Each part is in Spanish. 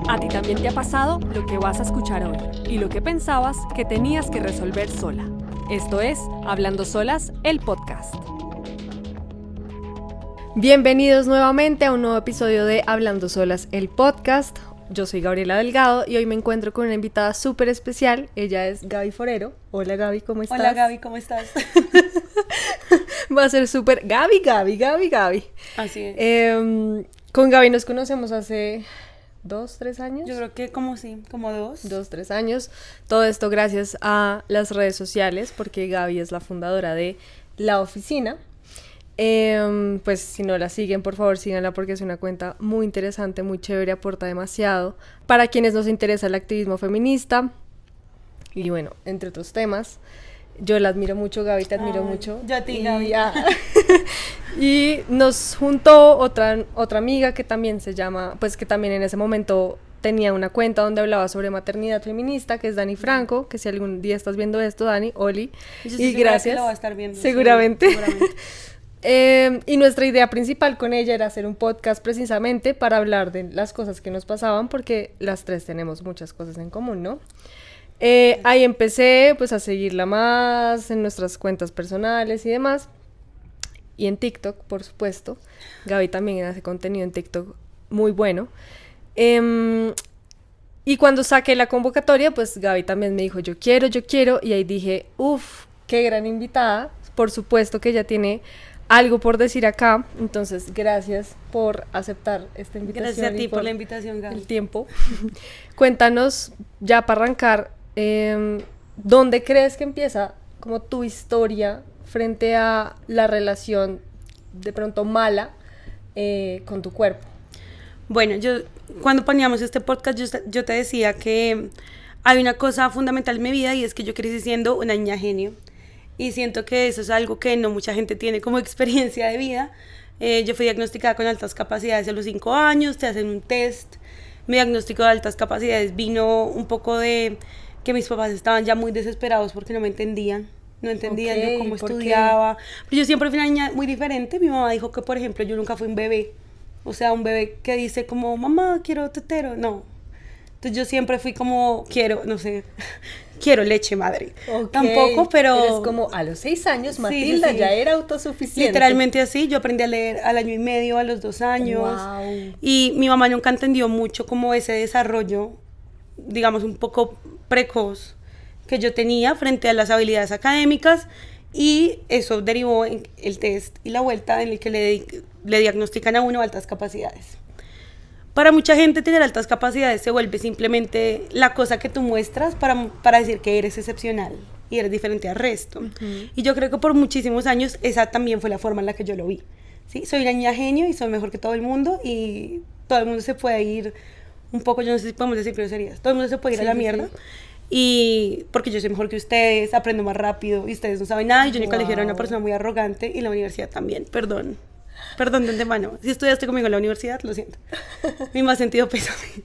A ti también te ha pasado lo que vas a escuchar hoy y lo que pensabas que tenías que resolver sola. Esto es Hablando Solas, el podcast. Bienvenidos nuevamente a un nuevo episodio de Hablando Solas, el podcast. Yo soy Gabriela Delgado y hoy me encuentro con una invitada súper especial. Ella es Gaby Forero. Hola Gaby, ¿cómo estás? Hola Gaby, ¿cómo estás? Va a ser súper... Gaby. Así es. Con Gaby nos conocemos hace 2-3 años. Yo creo que como 2. 2-3 años. Todo esto gracias a las redes sociales, porque Gaby es la fundadora de La Oficina. Pues si no la siguen, por favor síganla porque es una cuenta muy interesante, muy chévere, aporta demasiado para quienes nos interesa el activismo feminista y bueno, entre otros temas. Yo la admiro mucho, Gaby, te admiro mucho. Yo a ti, Gaby. Y nos juntó otra amiga que también se llama, pues que también en ese momento tenía una cuenta donde hablaba sobre maternidad feminista, que es Dani Franco, que si algún día estás viendo esto, Dani, Oli, y gracias. Que lo va a estar viendo. Seguramente. Sí, seguramente. Y nuestra idea principal con ella era hacer un podcast precisamente para hablar de las cosas que nos pasaban, porque las tres tenemos muchas cosas en común, ¿no? Ahí empecé pues a seguirla más en nuestras cuentas personales y demás, y en TikTok, por supuesto. Gaby también hace contenido en TikTok muy bueno. Y cuando saqué la convocatoria, pues Gaby también me dijo, yo quiero, y ahí dije, qué gran invitada, por supuesto que ella tiene algo por decir acá, entonces gracias por aceptar esta invitación. Gracias a ti por la invitación, Gaby. El tiempo. Cuéntanos, ya para arrancar, ¿dónde crees que empieza como tu historia frente a la relación de pronto mala con tu cuerpo? Bueno, yo cuando poníamos este podcast yo te decía que hay una cosa fundamental en mi vida y es que yo crecí siendo una niña genio. Y siento que eso es algo que no mucha gente tiene como experiencia de vida. Yo fui diagnosticada con altas capacidades a los 5 años, te hacen un test. Mi diagnóstico de altas capacidades vino un poco de que mis papás estaban ya muy desesperados porque no me entendían. No entendían yo cómo estudiaba. Pero yo siempre fui una niña muy diferente. Mi mamá dijo que, por ejemplo, yo nunca fui un bebé. O sea, un bebé que dice como, mamá, quiero tetero. No. Entonces yo siempre fui como, quiero leche, madre. Tampoco, pero... Eres como a los 6 años, Matilda, sí. Ya era autosuficiente. Literalmente así, yo aprendí a leer al año y medio, a los 2 años. Wow. Y mi mamá nunca entendió mucho como ese desarrollo, digamos, un poco precoz que yo tenía frente a las habilidades académicas. Y eso derivó en el test y la vuelta en el que le diagnostican a uno altas capacidades. Para mucha gente tener altas capacidades se vuelve simplemente la cosa que tú muestras para decir que eres excepcional y eres diferente al resto. Uh-huh. Y yo creo que por muchísimos años esa también fue la forma en la que yo lo vi. ¿Sí? Soy una niña genio y soy mejor que todo el mundo y todo el mundo se puede ir un poco, yo no sé si podemos decir groserías, todo el mundo se puede ir a la mierda. Sí. Y porque yo soy mejor que ustedes, aprendo más rápido y ustedes no saben nada y yo en el colegio era una persona muy arrogante y en la universidad también, Perdón de antemano. Si estudiaste conmigo en la universidad, lo siento. Mi más sentido pésame.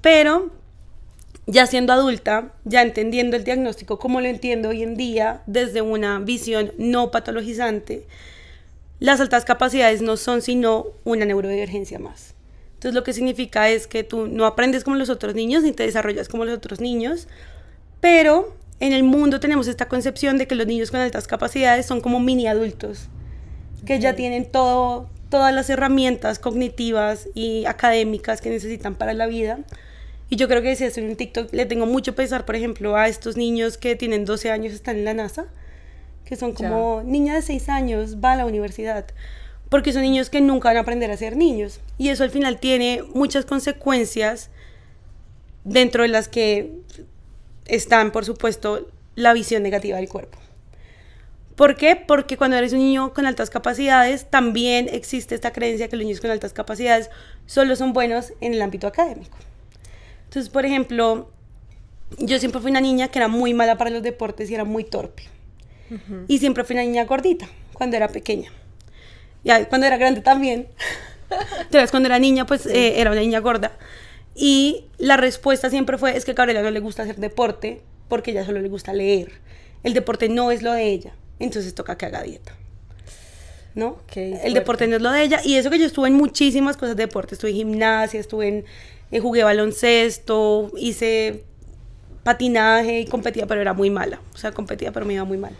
Pero, ya siendo adulta, ya entendiendo el diagnóstico como lo entiendo hoy en día, desde una visión no patologizante, las altas capacidades no son sino una neurodivergencia más. Entonces, lo que significa es que tú no aprendes como los otros niños, ni te desarrollas como los otros niños, pero en el mundo tenemos esta concepción de que los niños con altas capacidades son como mini adultos, que ya tienen todas las herramientas cognitivas y académicas que necesitan para la vida. Y yo creo que si estoy en TikTok le tengo mucho pesar, por ejemplo, a estos niños que tienen 12 años, están en la NASA, que son como niña de 6 años, va a la universidad, porque son niños que nunca van a aprender a ser niños. Y eso al final tiene muchas consecuencias, dentro de las que están, por supuesto, la visión negativa del cuerpo. ¿Por qué? Porque cuando eres un niño con altas capacidades, también existe esta creencia que los niños con altas capacidades solo son buenos en el ámbito académico. Entonces, por ejemplo, yo siempre fui una niña que era muy mala para los deportes y era muy torpe. Uh-huh. Y siempre fui una niña gordita cuando era pequeña. Ya cuando era grande también. Entonces, cuando era niña, pues era una niña gorda. Y la respuesta siempre fue, es que a Gabriela no le gusta hacer deporte porque a ella solo le gusta leer. El deporte no es lo de ella. Entonces toca que haga dieta, ¿no? El deporte no es lo de ella. Y eso que yo estuve en muchísimas cosas de deporte. Estuve en gimnasia, estuve jugué baloncesto, hice patinaje y competía, pero era muy mala. O sea, competía, pero me iba muy mal.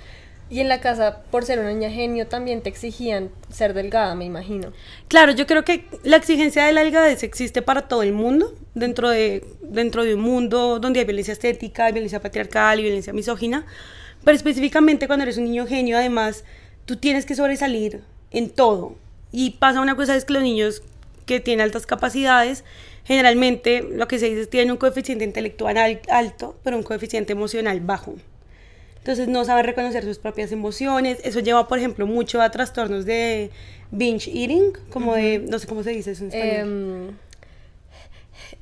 Y en la casa, por ser una niña genio, también te exigían ser delgada, me imagino. Claro, yo creo que la exigencia de la delgadez existe para todo el mundo, dentro de un mundo donde hay violencia estética, hay violencia patriarcal y violencia misógina, pero específicamente cuando eres un niño genio, además, tú tienes que sobresalir en todo. Y pasa una cosa, es que los niños que tienen altas capacidades, generalmente lo que se dice es que tienen un coeficiente intelectual alto, pero un coeficiente emocional bajo. Entonces no saben reconocer sus propias emociones. Eso lleva, por ejemplo, mucho a trastornos de binge eating, como de, no sé cómo se dice eso en español.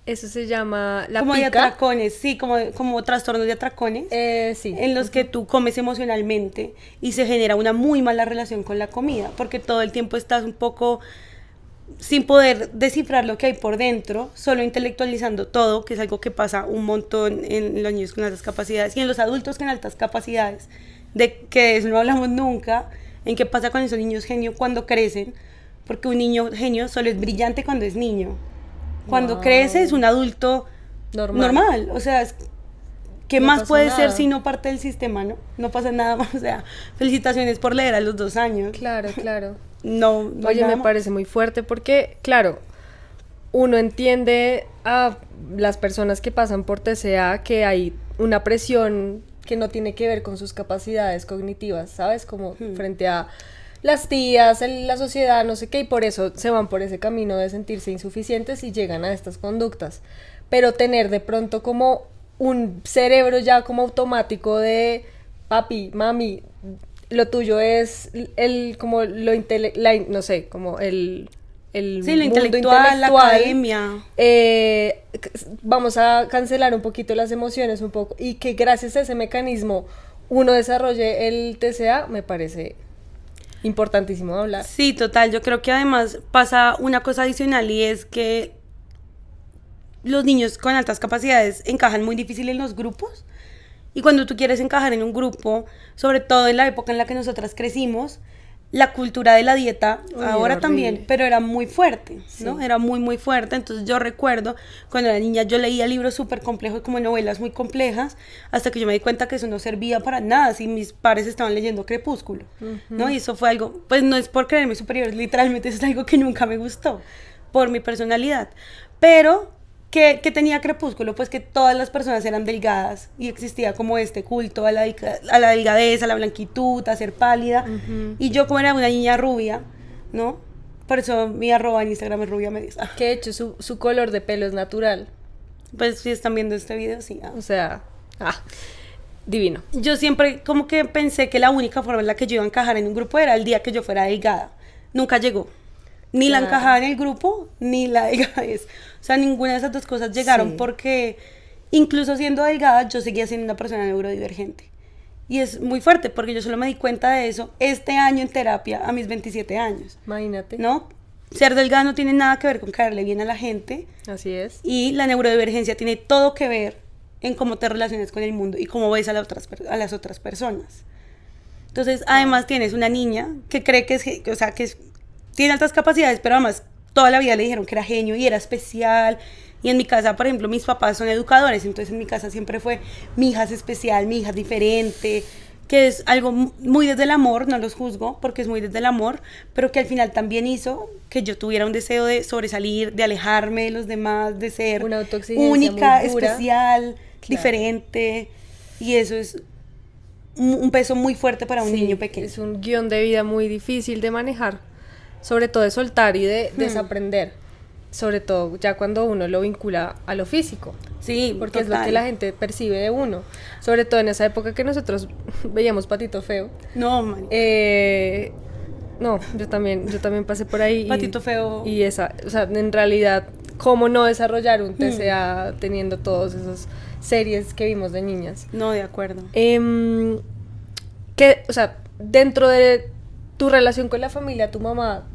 Eso se llama la como pica. De atracones, sí, como trastornos de atracones, Sí. en los que tú comes emocionalmente y se genera una muy mala relación con la comida, porque todo el tiempo estás un poco sin poder descifrar lo que hay por dentro, solo intelectualizando todo, que es algo que pasa un montón en los niños con altas capacidades y en los adultos con altas capacidades, de que de eso no hablamos nunca, en qué pasa con esos niños genio cuando crecen, porque un niño genio solo es brillante cuando es niño. Cuando crece es un adulto normal. O sea, ¿qué no más puede ser si no parte del sistema, no? No pasa nada más, o sea, felicitaciones por leer a los 2 años. Claro, claro. No Oye, me parece muy fuerte porque, claro, uno entiende a las personas que pasan por TCA que hay una presión que no tiene que ver con sus capacidades cognitivas, ¿sabes? Como frente a las tías, la sociedad, no sé qué, y por eso se van por ese camino de sentirse insuficientes y llegan a estas conductas. Pero tener de pronto como un cerebro ya como automático de papi, mami, lo tuyo es como lo no sé, como el sí, lo intelectual, la academia. Vamos a cancelar un poquito las emociones un poco y que gracias a ese mecanismo uno desarrolle el TCA, me parece importantísimo hablar. Sí, total, yo creo que además pasa una cosa adicional y es que los niños con altas capacidades encajan muy difícil en los grupos. Y cuando tú quieres encajar en un grupo, sobre todo en la época en la que nosotras crecimos, la cultura de la dieta, ahora también, pero era muy fuerte, ¿no? Sí. Era muy, muy fuerte. Entonces yo recuerdo, cuando era niña yo leía libros súper complejos, como novelas muy complejas, hasta que yo me di cuenta que eso no servía para nada, si mis padres estaban leyendo Crepúsculo, ¿no? Y eso fue algo, pues no es por creerme superior, literalmente eso es algo que nunca me gustó, por mi personalidad. Pero ¿qué tenía Crepúsculo? Pues que todas las personas eran delgadas y existía como este culto a la delgadez, a la blanquitud, a ser pálida. Y yo, como era una niña rubia, ¿no? Por eso mi arroba en Instagram es rubia media. Que de hecho su color de pelo es natural. Pues si están viendo este video, sí. O sea, divino. Yo siempre como que pensé que la única forma en la que yo iba a encajar en un grupo era el día que yo fuera delgada. Nunca llegó. Ni la encajada en el grupo, ni la delgadez. O sea, ninguna de esas dos cosas llegaron porque incluso siendo delgada, yo seguía siendo una persona neurodivergente. Y es muy fuerte porque yo solo me di cuenta de eso este año en terapia a mis 27 años. Imagínate. ¿No? Ser delgada no tiene nada que ver con caerle bien a la gente. Así es. Y la neurodivergencia tiene todo que ver en cómo te relacionas con el mundo y cómo ves a las otras personas. Entonces, además tienes una niña que cree que tiene altas capacidades, pero además toda la vida le dijeron que era genio y era especial. Y en mi casa, por ejemplo, mis papás son educadores, entonces en mi casa siempre fue mi hija es especial, mi hija es diferente, que es algo muy desde el amor, no los juzgo porque es muy desde el amor, pero que al final también hizo que yo tuviera un deseo de sobresalir, de alejarme de los demás, de ser una autoexigencia única, especial, diferente, y eso es un peso muy fuerte para un niño pequeño. Es un guión de vida muy difícil de manejar, sobre todo de soltar y de desaprender, sobre todo ya cuando uno lo vincula a lo físico. Sí, porque total. es lo que la gente percibe de uno, sobre todo en esa época que nosotros veíamos Patito Feo. No, man. No, yo también pasé por ahí. Patito Feo. Y esa, o sea, en realidad, ¿cómo no desarrollar un TCA teniendo todas esas series que vimos de niñas? No, de acuerdo. O sea, dentro de tu relación con la familia, tu mamá,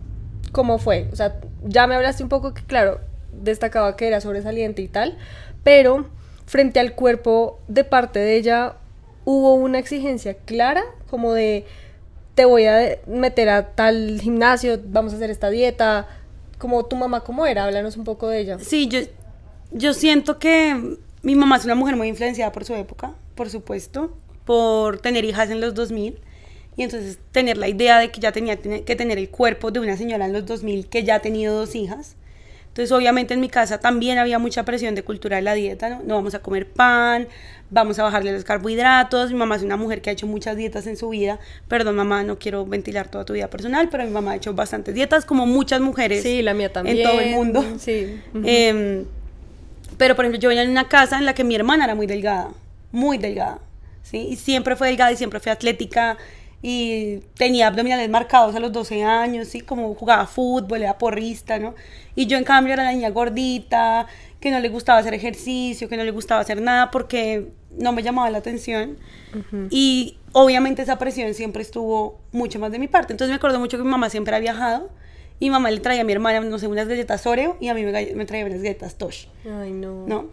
¿cómo fue? O sea, ya me hablaste un poco que, claro, destacaba que era sobresaliente y tal, pero frente al cuerpo de parte de ella, ¿hubo una exigencia clara? Como de, te voy a meter a tal gimnasio, vamos a hacer esta dieta. Como tu mamá, ¿cómo era? Háblanos un poco de ella. Sí, Yo siento que mi mamá es una mujer muy influenciada por su época, por supuesto, por tener hijas en los 2000 y entonces tener la idea de que ya tenía que tener el cuerpo de una señora en los 2000 que ya ha tenido 2 hijas. Entonces obviamente en mi casa también había mucha presión de cultura de la dieta, ¿no? No vamos a comer pan, vamos a bajarle los carbohidratos. Mi mamá es una mujer que ha hecho muchas dietas en su vida. Perdón, mamá, no quiero ventilar toda tu vida personal, pero mi mamá ha hecho bastantes dietas, como muchas mujeres. Sí, la mía también. En todo el mundo. Sí. Pero por ejemplo, yo venía en una casa en la que mi hermana era muy delgada, ¿sí? Y siempre fue delgada y siempre fue atlética y tenía abdominales marcados a los 12 años, ¿sí? Como jugaba fútbol, era porrista, ¿no? Y yo en cambio era la niña gordita, que no le gustaba hacer ejercicio, que no le gustaba hacer nada porque no me llamaba la atención. Y obviamente esa presión siempre estuvo mucho más de mi parte. Entonces me acuerdo mucho que mi mamá siempre ha viajado y mi mamá le traía a mi hermana, no sé, unas galletas Oreo y a mí me traía unas galletas Tosh. Ay, no. ¿No?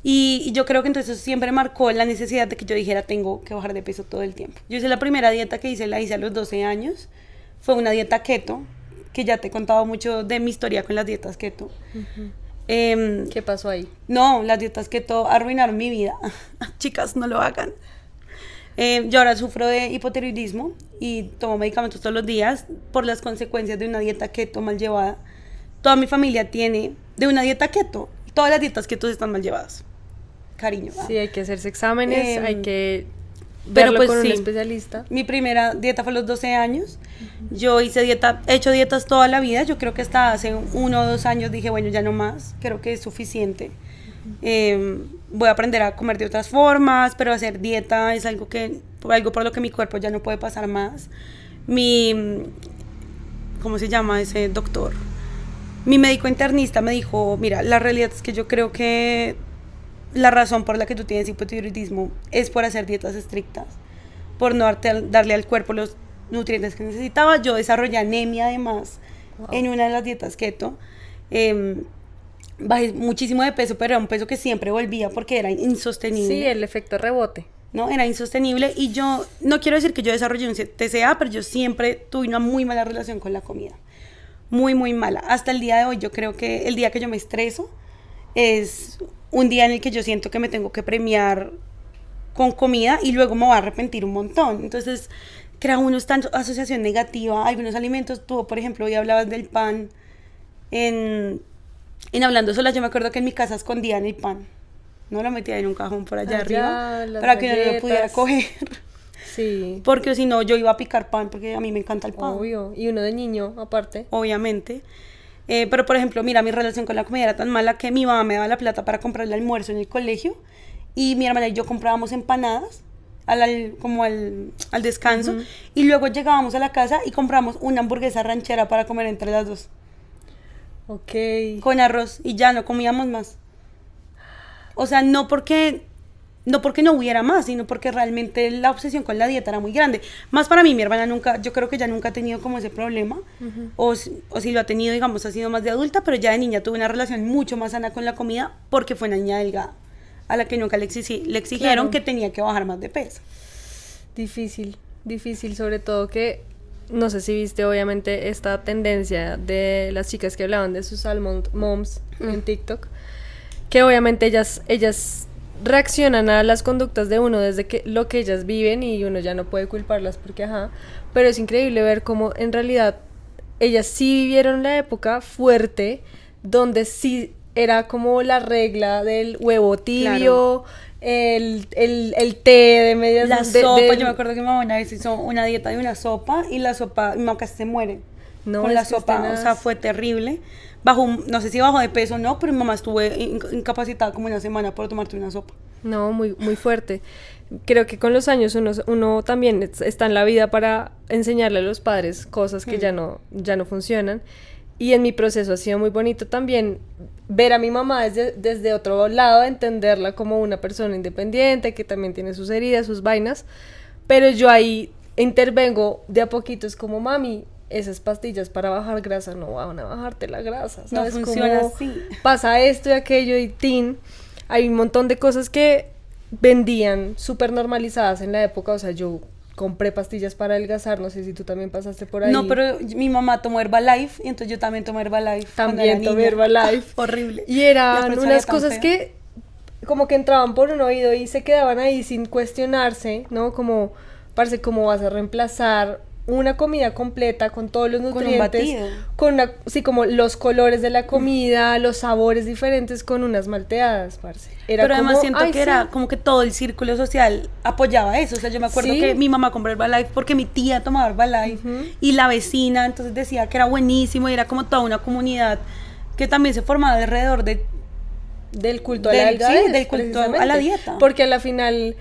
Y yo creo que entonces eso siempre marcó la necesidad de que yo dijera, tengo que bajar de peso todo el tiempo. Yo hice la primera dieta que hice, la hice a los 12 años. Fue una dieta keto, que ya te he contado mucho de mi historia con las dietas keto. ¿Qué pasó ahí? No, las dietas keto arruinaron mi vida. Chicas, no lo hagan. Yo ahora sufro de hipotiroidismo y tomo medicamentos todos los días por las consecuencias de una dieta keto mal llevada. Toda mi familia tiene de una dieta keto. Todas las dietas keto están mal llevadas. Cariño. Sí, hay que hacerse exámenes, hay que pero verlo pues con un sí, especialista. Mi primera dieta fue a los 12 años. Yo hice dieta, he hecho dietas toda la vida. Yo creo que hasta hace 1 o 2 años dije, bueno, ya no más. Creo que es suficiente. Voy a aprender a comer de otras formas, pero hacer dieta es algo por lo que mi cuerpo ya no puede pasar más. ¿Cómo se llama ese doctor? Mi médico internista me dijo, mira, la realidad es que yo creo que la razón por la que tú tienes hipotiroidismo es por hacer dietas estrictas, por no darle al cuerpo los nutrientes que necesitaba. Yo desarrollé anemia además en una de las dietas keto. Bajé muchísimo de peso, pero era un peso que siempre volvía porque era insostenible. Sí, el efecto rebote. ¿No? Era insostenible y yo, no quiero decir que yo desarrollé un TCA, pero yo siempre tuve una muy mala relación con la comida. Muy, muy mala. Hasta el día de hoy yo creo que el día que yo me estreso es un día en el que yo siento que me tengo que premiar con comida y luego me voy a arrepentir un montón. Entonces crea uno esta asociación negativa a algunos alimentos. Tú, por ejemplo, hoy hablabas del pan. En Hablando Sola, yo me acuerdo que en mi casa escondían el pan. No lo metía en un cajón por allá arriba para que no lo pudiera coger. Sí. Porque si no, yo iba a picar pan, porque a mí me encanta el pan. Obvio. Y uno de niño, aparte. Obviamente. Pero, por ejemplo, mira, mi relación con la comida era tan mala que mi mamá me daba la plata para comprar el almuerzo en el colegio. Y mi hermana y yo comprábamos empanadas como al descanso. Y luego llegábamos a la casa y compramos una hamburguesa ranchera para comer entre las dos. Ok. Con arroz. Y ya no comíamos más. O sea, no porque no hubiera más, sino porque realmente la obsesión con la dieta era muy grande. Más para mí, mi hermana yo creo que ella nunca ha tenido como ese problema, o si lo ha tenido, digamos, ha sido más de adulta, pero ya de niña tuvo una relación mucho más sana con la comida porque fue una niña delgada, a la que nunca le exigieron que tenía que bajar más de peso. Difícil, sobre todo que, no sé si viste obviamente esta tendencia de las chicas que hablaban de sus almond moms en TikTok, que obviamente ellas reaccionan a las conductas de uno desde lo que ellas viven y uno ya no puede culparlas porque pero es increíble ver cómo en realidad ellas sí vivieron la época fuerte donde sí era como la regla del huevo tibio, claro. el té de medias... La sopa, yo me acuerdo que mi mamá una vez hizo una dieta de una sopa y la sopa, mi mamá casi se muere con la sopa, o sea, fue terrible. No sé si bajó de peso o no, pero mi mamá estuvo incapacitada como una semana por tomarte una sopa. No, muy, muy fuerte. Creo que con los años uno también está en la vida para enseñarle a los padres cosas que ya no funcionan. Y en mi proceso ha sido muy bonito también ver a mi mamá desde otro lado, entenderla como una persona independiente, que también tiene sus heridas, sus vainas. Pero yo ahí intervengo de a poquito, es como, mami, esas pastillas para bajar grasa no van a bajarte la grasa, ¿sabes? No funciona así. Pasa esto y aquello y hay un montón de cosas que vendían súper normalizadas en la época, o sea, yo compré pastillas para adelgazar, no sé si tú también pasaste por ahí. No, pero mi mamá tomó Herbalife y entonces yo también tomé Herbalife. También tomé Herbalife. Horrible. Y eran unas cosas que como que entraban por un oído y se quedaban ahí sin cuestionarse, ¿no? Como, parece como vas a reemplazar una comida completa con todos los nutrientes, con una, sí, como los colores de la comida, los sabores diferentes con unas malteadas, parce. Era pero como, además siento que era como que todo el círculo social apoyaba eso, o sea, yo me acuerdo que mi mamá compró Herbalife porque mi tía tomaba Herbalife y la vecina, entonces decía que era buenísimo y era como toda una comunidad que también se formaba alrededor del culto a la delgadez, del culto a la dieta. Porque a la final,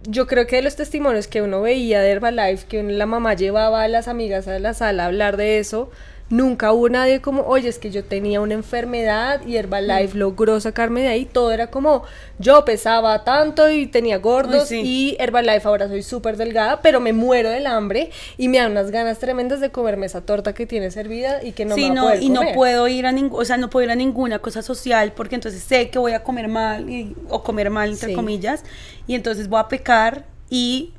yo creo que de los testimonios que uno veía de Herbalife, que la mamá llevaba a las amigas a la sala a hablar de eso, nunca hubo nadie como, oye, es que yo tenía una enfermedad y Herbalife logró sacarme de ahí. Todo era como, yo pesaba tanto y tenía gordos y Herbalife ahora soy súper delgada, pero me muero del hambre y me dan unas ganas tremendas de comerme esa torta que tiene servida y que no me va a poder comer. No puedo ir a no puedo ir a ninguna cosa social porque entonces sé que voy a comer mal o comer mal entre comillas y entonces voy a pecar y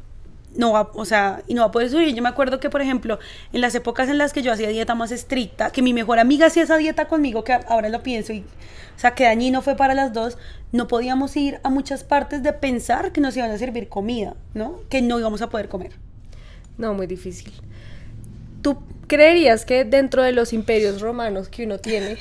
no va a poder subir. Yo me acuerdo que, por ejemplo, en las épocas en las que yo hacía dieta más estricta, que mi mejor amiga hacía esa dieta conmigo, que ahora lo pienso, y, o sea, que dañino fue para las dos, no podíamos ir a muchas partes de pensar que nos iban a servir comida, ¿no? Que no íbamos a poder comer. No, muy difícil. ¿Tú creerías que dentro de los imperios romanos que uno tiene,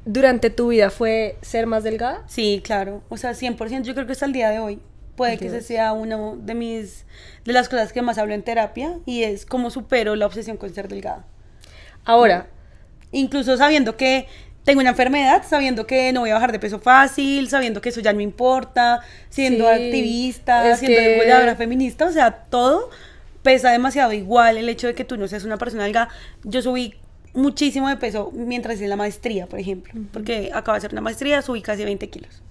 durante tu vida fue ser más delgada? Sí, claro, o sea, 100%, yo creo que hasta el día de hoy. Puede que ese sea uno de las cosas que más hablo en terapia y es cómo supero la obsesión con ser delgada. Ahora, incluso sabiendo que tengo una enfermedad, sabiendo que no voy a bajar de peso fácil, sabiendo que eso ya no me importa, siendo activista, siendo divulgadora feminista, o sea, todo pesa demasiado igual. El hecho de que tú no seas una persona delgada, yo subí muchísimo de peso mientras hice la maestría, por ejemplo, porque acabo de hacer una maestría, subí casi 20 kilos.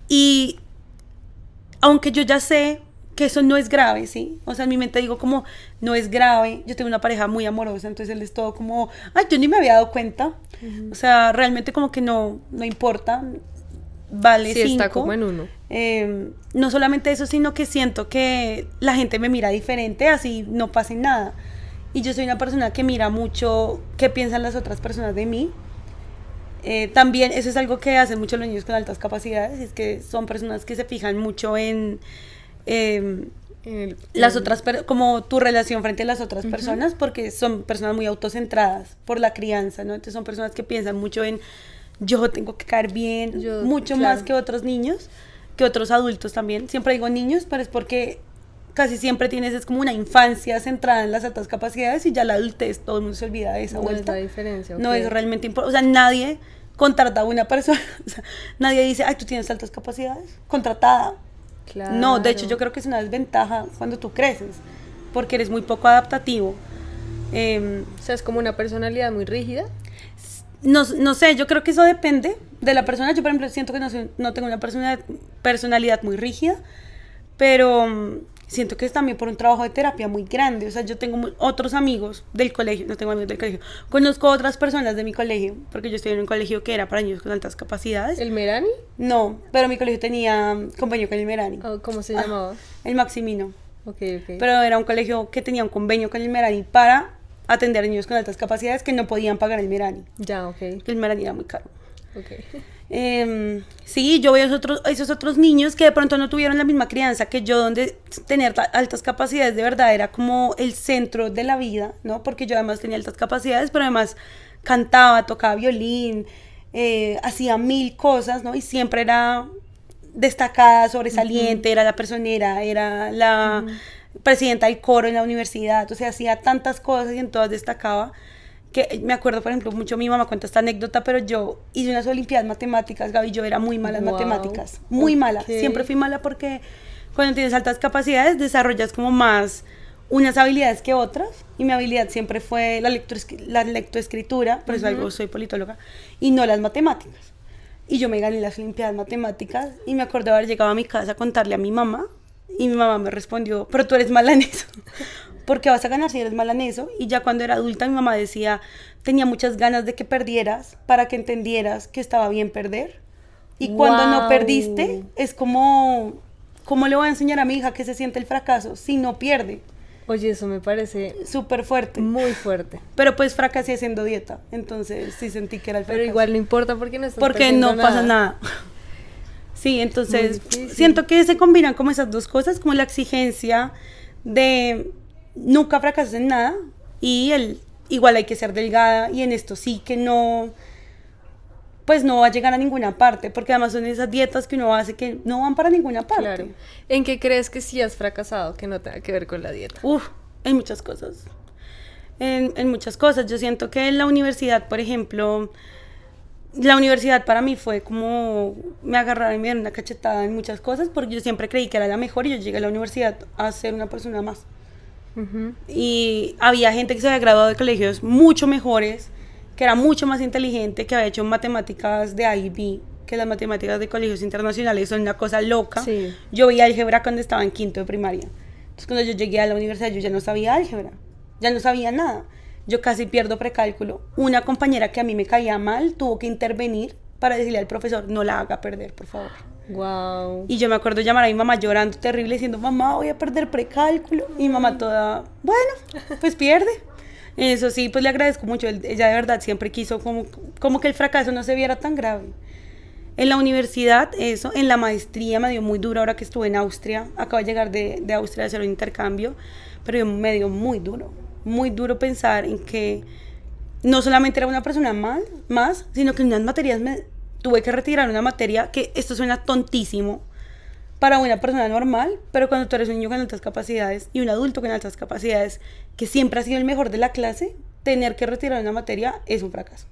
Y aunque yo ya sé que eso no es grave, ¿sí? O sea, en mi mente digo como, no es grave. Yo tengo una pareja muy amorosa, entonces él es todo como, ay, yo ni me había dado cuenta. O sea, realmente como que no importa. Vale 5. Sí, está como en uno. No solamente eso, sino que siento que la gente me mira diferente, así no pase nada. Y yo soy una persona que mira mucho qué piensan las otras personas de mí. También eso es algo que hacen mucho los niños con altas capacidades, es que son personas que se fijan mucho en las otras, como tu relación frente a las otras personas, porque son personas muy autocentradas por la crianza, ¿no? Entonces son personas que piensan mucho en yo tengo que caer bien, mucho más que otros niños, que otros adultos también. Siempre digo niños, pero es porque casi siempre es como una infancia centrada en las altas capacidades y ya la adultez todo el mundo se olvida de esa vuelta. No es la diferencia. No es realmente importante. O sea, nadie contrata a una persona. O sea, nadie dice, ay, tú tienes altas capacidades. Contratada. Claro. No, de hecho yo creo que es una desventaja cuando tú creces, porque eres muy poco adaptativo. O sea, es como una personalidad muy rígida. No sé, yo creo que eso depende de la persona. Yo, por ejemplo, siento que no tengo una personalidad muy rígida, pero siento que es también por un trabajo de terapia muy grande. O sea, yo tengo otros amigos del colegio, no tengo amigos del colegio, conozco otras personas de mi colegio, porque yo estoy en un colegio que era para niños con altas capacidades. ¿El Merani? No, pero mi colegio tenía convenio con el Merani. ¿Cómo se llamaba? El Maximino. Okay. Pero era un colegio que tenía un convenio con el Merani para atender a niños con altas capacidades que no podían pagar el Merani. Ya, ok. El Merani era muy caro. Okay. Sí, yo veo esos otros niños que de pronto no tuvieron la misma crianza que yo, donde tener altas capacidades de verdad era como el centro de la vida, ¿no? Porque yo además tenía altas capacidades, pero además cantaba, tocaba violín, hacía 1000 cosas, ¿no? Y siempre era destacada, sobresaliente, era la personera, era la presidenta del coro en la universidad, o sea, hacía tantas cosas y en todas destacaba. Que me acuerdo, por ejemplo, mucho mi mamá cuenta esta anécdota, pero yo hice unas olimpiadas matemáticas, Gaby, yo era muy mala en matemáticas, muy mala, siempre fui mala porque cuando tienes altas capacidades desarrollas como más unas habilidades que otras, y mi habilidad siempre fue la lectoescritura, por eso soy politóloga, y no las matemáticas. Y yo me gané las olimpiadas matemáticas, y me acuerdo haber llegado a mi casa a contarle a mi mamá, y mi mamá me respondió, pero tú eres mala en eso. ¿Por qué vas a ganar si eres mala en eso? Y ya cuando era adulta mi mamá decía, tenía muchas ganas de que perdieras para que entendieras que estaba bien perder. Y cuando no perdiste, es como ¿cómo le voy a enseñar a mi hija que se siente el fracaso si no pierde? Oye, eso me parece Súper fuerte. muy fuerte. Pero pues fracasé haciendo dieta, entonces sí sentí que era el fracaso. Pero igual no importa porque no estás Porque perdiendo no pasa nada. Sí, entonces siento que se combinan como esas dos cosas, como la exigencia de nunca fracasas en nada y igual hay que ser delgada y en esto sí que no, pues no va a llegar a ninguna parte, porque además son esas dietas que uno hace que no van para ninguna parte. Claro. ¿En qué crees que sí has fracasado que no tenga que ver con la dieta? En muchas cosas. En muchas cosas. Yo siento que en la universidad, por ejemplo, la universidad para mí fue como me agarraron y me dieron una cachetada en muchas cosas, porque yo siempre creí que era la mejor y yo llegué a la universidad a ser una persona más. Y había gente que se había graduado de colegios mucho mejores, que era mucho más inteligente, que había hecho matemáticas de IB, que las matemáticas de colegios internacionales son una cosa loca. Sí. Yo vi álgebra cuando estaba en quinto de primaria. Entonces cuando yo llegué a la universidad yo ya no sabía álgebra, ya no sabía nada. Yo casi pierdo precálculo. Una compañera que a mí me caía mal tuvo que intervenir para decirle al profesor, no la haga perder, por favor. Wow. Y yo me acuerdo llamar a mi mamá llorando terrible diciendo, mamá, voy a perder precálculo. Y mi mamá toda, bueno, pues pierde. Eso sí, pues le agradezco mucho. Ella de verdad siempre quiso como que el fracaso no se viera tan grave. En la universidad, eso, en la maestría me dio muy duro ahora que estuve en Austria. Acabo de llegar de Austria a hacer un intercambio, pero me dio muy duro pensar en que no solamente era una persona más, sino que en unas materias tuve que retirar una materia que esto suena tontísimo para una persona normal, pero cuando tú eres un niño con altas capacidades y un adulto con altas capacidades que siempre ha sido el mejor de la clase, tener que retirar una materia es un fracaso.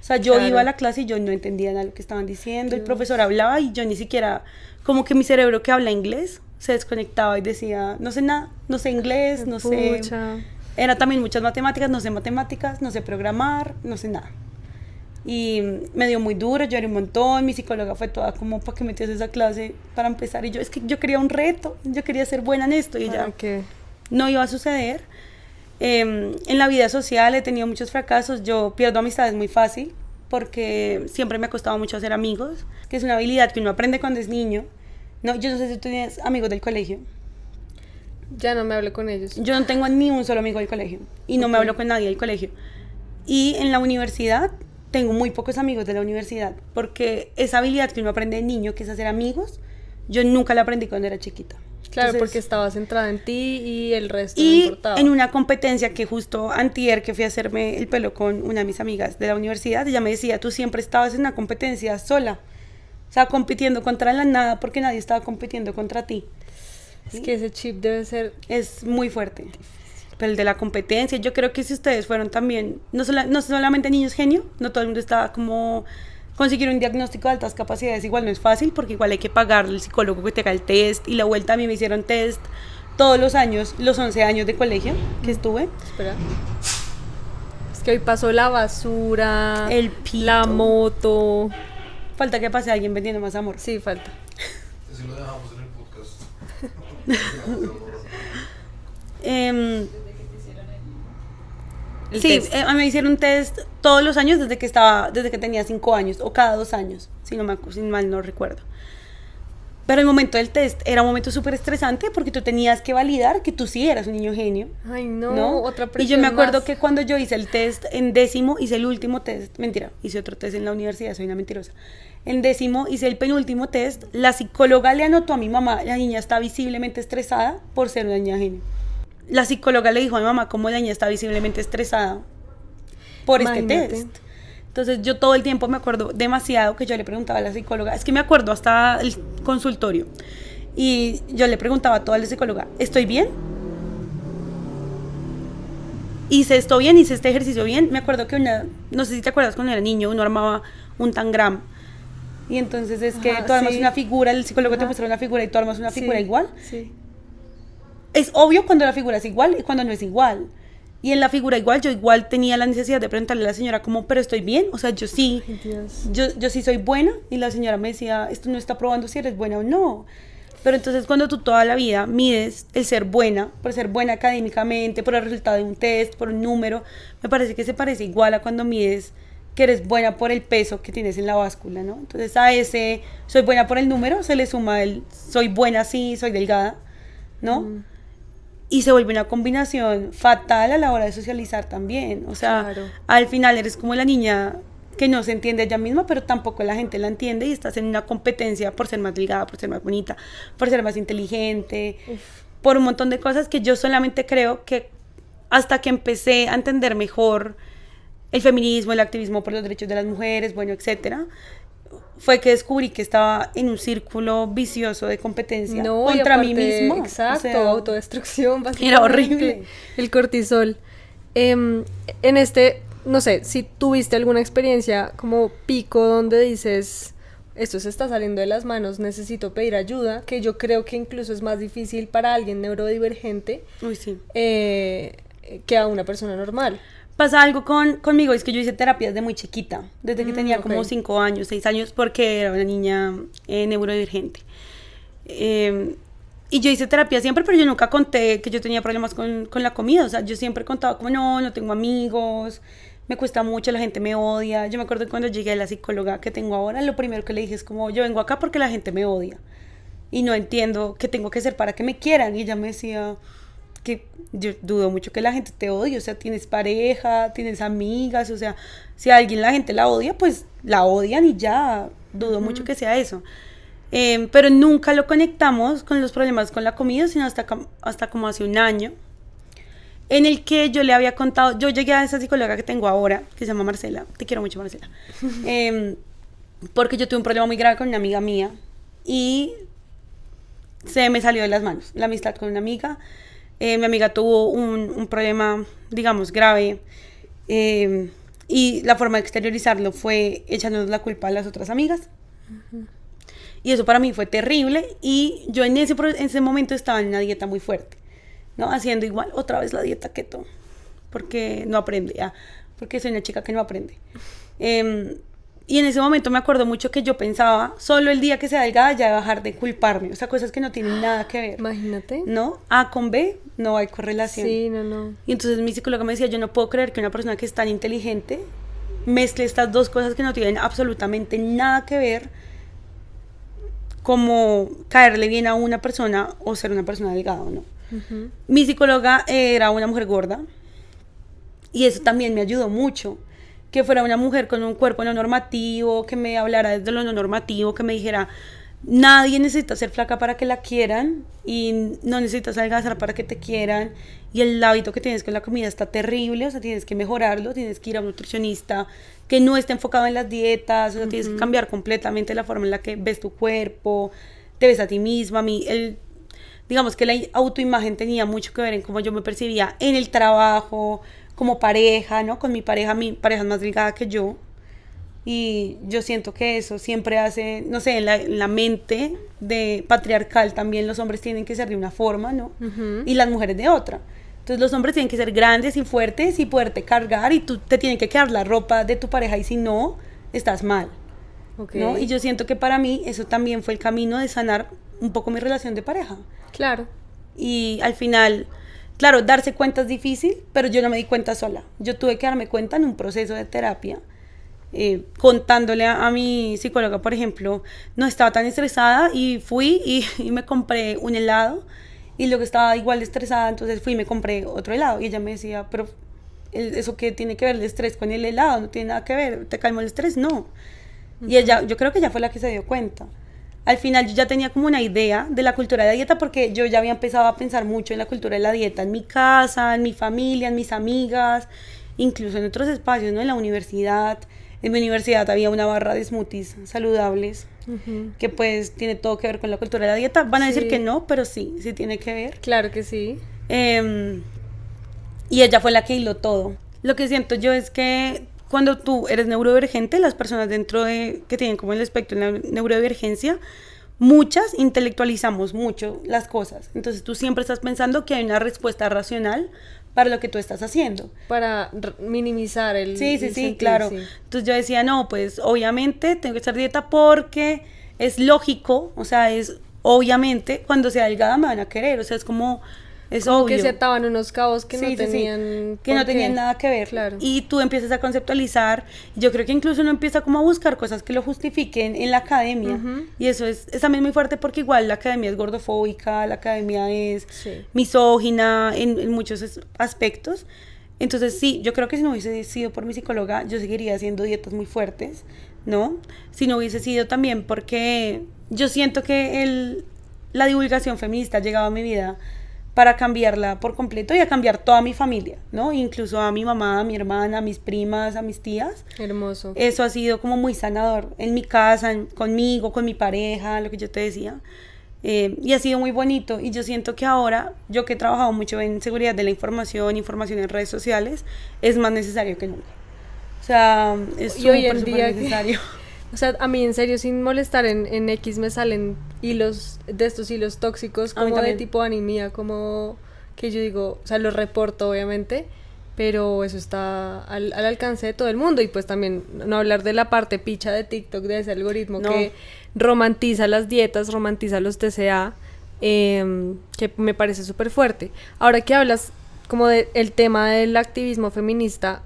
O sea, yo iba a la clase y yo no entendía nada de lo que estaban diciendo, el profesor hablaba y yo ni siquiera, como que mi cerebro que habla inglés se desconectaba y decía, no sé nada, no sé inglés, no sé... Era también muchas matemáticas, no sé programar, no sé nada. Y me dio muy duro, lloré un montón, mi psicóloga fue toda como, ¿para qué metías esa clase para empezar? Y yo, es que yo quería un reto, yo quería ser buena en esto y ya no iba a suceder. En la vida social he tenido muchos fracasos, yo pierdo amistades muy fácil porque siempre me ha costado mucho hacer amigos, que es una habilidad que uno aprende cuando es niño. No, yo no sé si tú tienes amigos del colegio. Ya no me hablo con ellos. Yo no tengo ni un solo amigo del colegio y no me hablo con nadie del colegio. Y en la universidad tengo muy pocos amigos de la universidad porque esa habilidad que uno aprende de niño, que es hacer amigos, yo nunca la aprendí cuando era chiquita. Claro, entonces, porque estabas centrada en ti y el resto no importaba. Y en una competencia que justo antier que fui a hacerme el pelo con una de mis amigas de la universidad, ella me decía, tú siempre estabas en una competencia sola, o sea, compitiendo contra la nada porque nadie estaba compitiendo contra ti. ¿Sí? Es que ese chip debe ser... Es muy fuerte. Pero el de la competencia, yo creo que si ustedes fueron también, no solamente niños genio, no todo el mundo estaba como... Conseguir un diagnóstico de altas capacidades igual no es fácil porque igual hay que pagarle al psicólogo que te haga el test y la vuelta a mí me hicieron test todos los años, los 11 años de colegio que estuve. Espera. Es que hoy pasó la basura, el pito, la moto. Falta que pase alguien vendiendo más amor. Sí, falta. Si lo dejamos en el podcast. Sí, me hicieron un test todos los años desde que tenía 5 años o cada 2 años, si mal no recuerdo. Pero el momento del test era un momento súper estresante porque tú tenías que validar que tú sí eras un niño genio. Ay, no, otra presión. Y yo me acuerdo más. que cuando yo hice el test en décimo, hice el último test, mentira, hice otro test en la universidad, soy una mentirosa. En décimo hice el penúltimo test, la psicóloga le anotó a mi mamá, la niña está visiblemente estresada por ser una niña genio. La psicóloga le dijo a mi mamá cómo la niña está visiblemente estresada por Imagínate. este test. Entonces yo todo el tiempo me acuerdo demasiado que yo le preguntaba a la psicóloga, es que me acuerdo hasta el consultorio, y yo le preguntaba a toda la psicóloga, ¿estoy bien? ¿Hice esto bien? ¿Hice este ejercicio bien? Me acuerdo que no sé si te acuerdas cuando era niño, uno armaba un tangram, y entonces es que tú armas una figura, el psicólogo te muestra una figura y tú armas una figura igual. Sí. Es obvio cuando la figura es igual y cuando no es igual. Y en la figura igual, yo igual tenía la necesidad de preguntarle a la señora como, pero estoy bien, o sea, yo sí, yo sí soy buena. Y la señora me decía, esto no está probando si eres buena o no. Pero entonces cuando tú toda la vida mides el ser buena, por ser buena académicamente, por el resultado de un test, por un número, me parece que se parece igual a cuando mides que eres buena por el peso que tienes en la báscula, ¿no? Entonces a ese soy buena por el número se le suma el soy buena sí, soy delgada, ¿no? Y se vuelve una combinación fatal a la hora de socializar también. O sea, Claro. al final eres como la niña que no se entiende ella misma, pero tampoco la gente la entiende y estás en una competencia por ser más delgada, por ser más bonita, por ser más inteligente, por un montón de cosas que yo solamente creo que hasta que empecé a entender mejor el feminismo, el activismo por los derechos de las mujeres, bueno, etcétera, fue que descubrí que estaba en un círculo vicioso de competencia No, y contra mí aparte, misma. Exacto, O sea, autodestrucción, básicamente. era horrible. El cortisol. En no sé, si tuviste alguna experiencia como pico donde dices, esto se está saliendo de las manos, necesito pedir ayuda, que yo creo que incluso es más difícil para alguien neurodivergente Uy, sí. Que a una persona normal. Pasa algo conmigo, es que yo hice terapia desde muy chiquita, desde que tenía como ok. 5 años, 6 años, porque era una niña neurodivergente. Y yo hice terapia siempre, pero yo nunca conté que yo tenía problemas con la comida. O sea, yo siempre contaba como, no tengo amigos, me cuesta mucho, la gente me odia. Yo me acuerdo que cuando llegué a la psicóloga que tengo ahora, lo primero que le dije es como, yo vengo acá porque la gente me odia. Y no entiendo qué tengo que hacer para que me quieran. Y ella me decía que yo dudo mucho que la gente te odie. O sea, tienes pareja, tienes amigas. O sea, si a alguien la gente la odia, pues la odian y ya. Dudo mucho que sea eso. Pero nunca lo conectamos con los problemas con la comida, sino hasta como hace un año, en el que yo le había contado, yo llegué a esa psicóloga que tengo ahora, que se llama Marcela, te quiero mucho Marcela, porque yo tuve un problema muy grave con una amiga mía y se me salió de las manos la amistad con una amiga. Mi amiga tuvo un problema, digamos, grave, y la forma de exteriorizarlo fue echándonos la culpa a las otras amigas. Y eso para mí fue terrible y yo en ese momento estaba en una dieta muy fuerte, ¿no? Haciendo igual otra vez la dieta keto, porque no aprende, porque soy una chica que no aprende. Y en ese momento me acuerdo mucho que yo pensaba, solo el día que sea delgada ya de bajar de culparme, o sea, cosas que no tienen nada que ver. Imagínate. ¿No? A con B no hay correlación. Sí, no. Y entonces mi psicóloga me decía, yo no puedo creer que una persona que es tan inteligente mezcle estas dos cosas que no tienen absolutamente nada que ver, como caerle bien a una persona o ser una persona delgada, ¿no? Uh-huh. Mi psicóloga era una mujer gorda y eso también me ayudó mucho, que fuera una mujer con un cuerpo no normativo, que me hablara desde lo no normativo, que me dijera, nadie necesita ser flaca para que la quieran y no necesitas adelgazar para que te quieran, y el hábito que tienes con la comida está terrible, o sea, tienes que mejorarlo, tienes que ir a un nutricionista que no esté enfocado en las dietas, o sea, tienes que cambiar completamente la forma en la que ves tu cuerpo, te ves a ti misma. Digamos que la autoimagen tenía mucho que ver en cómo yo me percibía en el trabajo, como pareja, ¿no? Con mi pareja es más delgada que yo. Y yo siento que eso siempre hace, no sé, en la mente de patriarcal también los hombres tienen que ser de una forma, ¿no? Uh-huh. Y las mujeres de otra. Entonces los hombres tienen que ser grandes y fuertes y poderte cargar, y tú te tienen que quedar la ropa de tu pareja y si no, estás mal. Okay. ¿No? Y yo siento que para mí eso también fue el camino de sanar un poco mi relación de pareja. Claro. Y al final, claro, darse cuenta es difícil, pero yo no me di cuenta sola. Yo tuve que darme cuenta en un proceso de terapia, contándole a mi psicóloga, por ejemplo, no estaba tan estresada y fui y me compré un helado, y luego estaba igual de estresada, entonces fui y me compré otro helado, y ella me decía, pero ¿eso qué tiene que ver el estrés con el helado? No tiene nada que ver, ¿te calmó el estrés? No. Y ella, yo creo que ella fue la que se dio cuenta. Al final yo ya tenía como una idea de la cultura de la dieta, porque yo ya había empezado a pensar mucho en la cultura de la dieta en mi casa, en mi familia, en mis amigas, incluso en otros espacios, ¿no? En la universidad. En mi universidad había una barra de smoothies saludables, Uh-huh. que pues tiene todo que ver con la cultura de la dieta. Van a decir Sí. que no, pero sí tiene que ver. Claro que sí. Y ella fue la que hiló todo. Lo que siento yo es que cuando tú eres neurodivergente, las personas que tienen como el espectro de la neurodivergencia, muchas intelectualizamos mucho las cosas. Entonces tú siempre estás pensando que hay una respuesta racional para lo que tú estás haciendo. Para minimizar el Sí, sentir, claro. sí. Entonces yo decía, no, pues obviamente tengo que hacer dieta porque es lógico, o sea, es obviamente cuando sea delgada me van a querer, o sea, es como Es Como obvio. que se ataban unos cabos que Sí, no sí, sí, tenían... que no por qué. tenían nada que ver. Claro. Y tú empiezas a conceptualizar. Yo creo que incluso uno empieza como a buscar cosas que lo justifiquen en la academia. Ujú. Y eso es también muy fuerte porque igual la academia es gordofóbica, la academia es Sí. misógina en muchos aspectos. Entonces sí, yo creo que si no hubiese sido por mi psicóloga, yo seguiría haciendo dietas muy fuertes, ¿no? Si no hubiese sido también porque yo siento que la divulgación feminista ha llegado a mi vida para cambiarla por completo y a cambiar toda mi familia, ¿no? Incluso a mi mamá, a mi hermana, a mis primas, a mis tías. Hermoso. Eso ha sido como muy sanador en mi casa, conmigo, con mi pareja, lo que yo te decía. Y ha sido muy bonito. Y yo siento que ahora, yo que he trabajado mucho en seguridad de la información en redes sociales, es más necesario que nunca. O sea, es Y hoy en súper día que- necesario. O sea, a mí en serio, sin molestar, en X me salen hilos, de estos hilos tóxicos, A mí como de también. tipo anemia, como que yo digo, o sea, los reporto obviamente, pero eso está al alcance de todo el mundo. Y pues también no hablar de la parte picha de TikTok, de ese algoritmo No. que romantiza las dietas, romantiza los TCA, que me parece súper fuerte. Ahora que hablas como del tema del activismo feminista,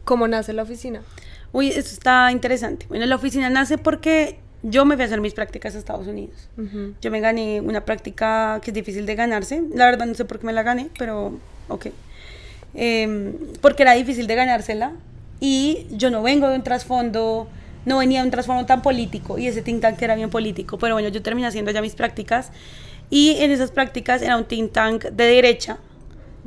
¿cómo nace la oficina? Uy, eso está interesante. Bueno, la oficina nace porque yo me fui a hacer mis prácticas a Estados Unidos. Ujú. Yo me gané una práctica que es difícil de ganarse. La verdad no sé por qué me la gané, pero ok. Porque era difícil de ganársela y yo no vengo de un trasfondo, no venía de un trasfondo tan político y ese think tank era bien político. Pero bueno, yo terminé haciendo ya mis prácticas y en esas prácticas era un think tank de derecha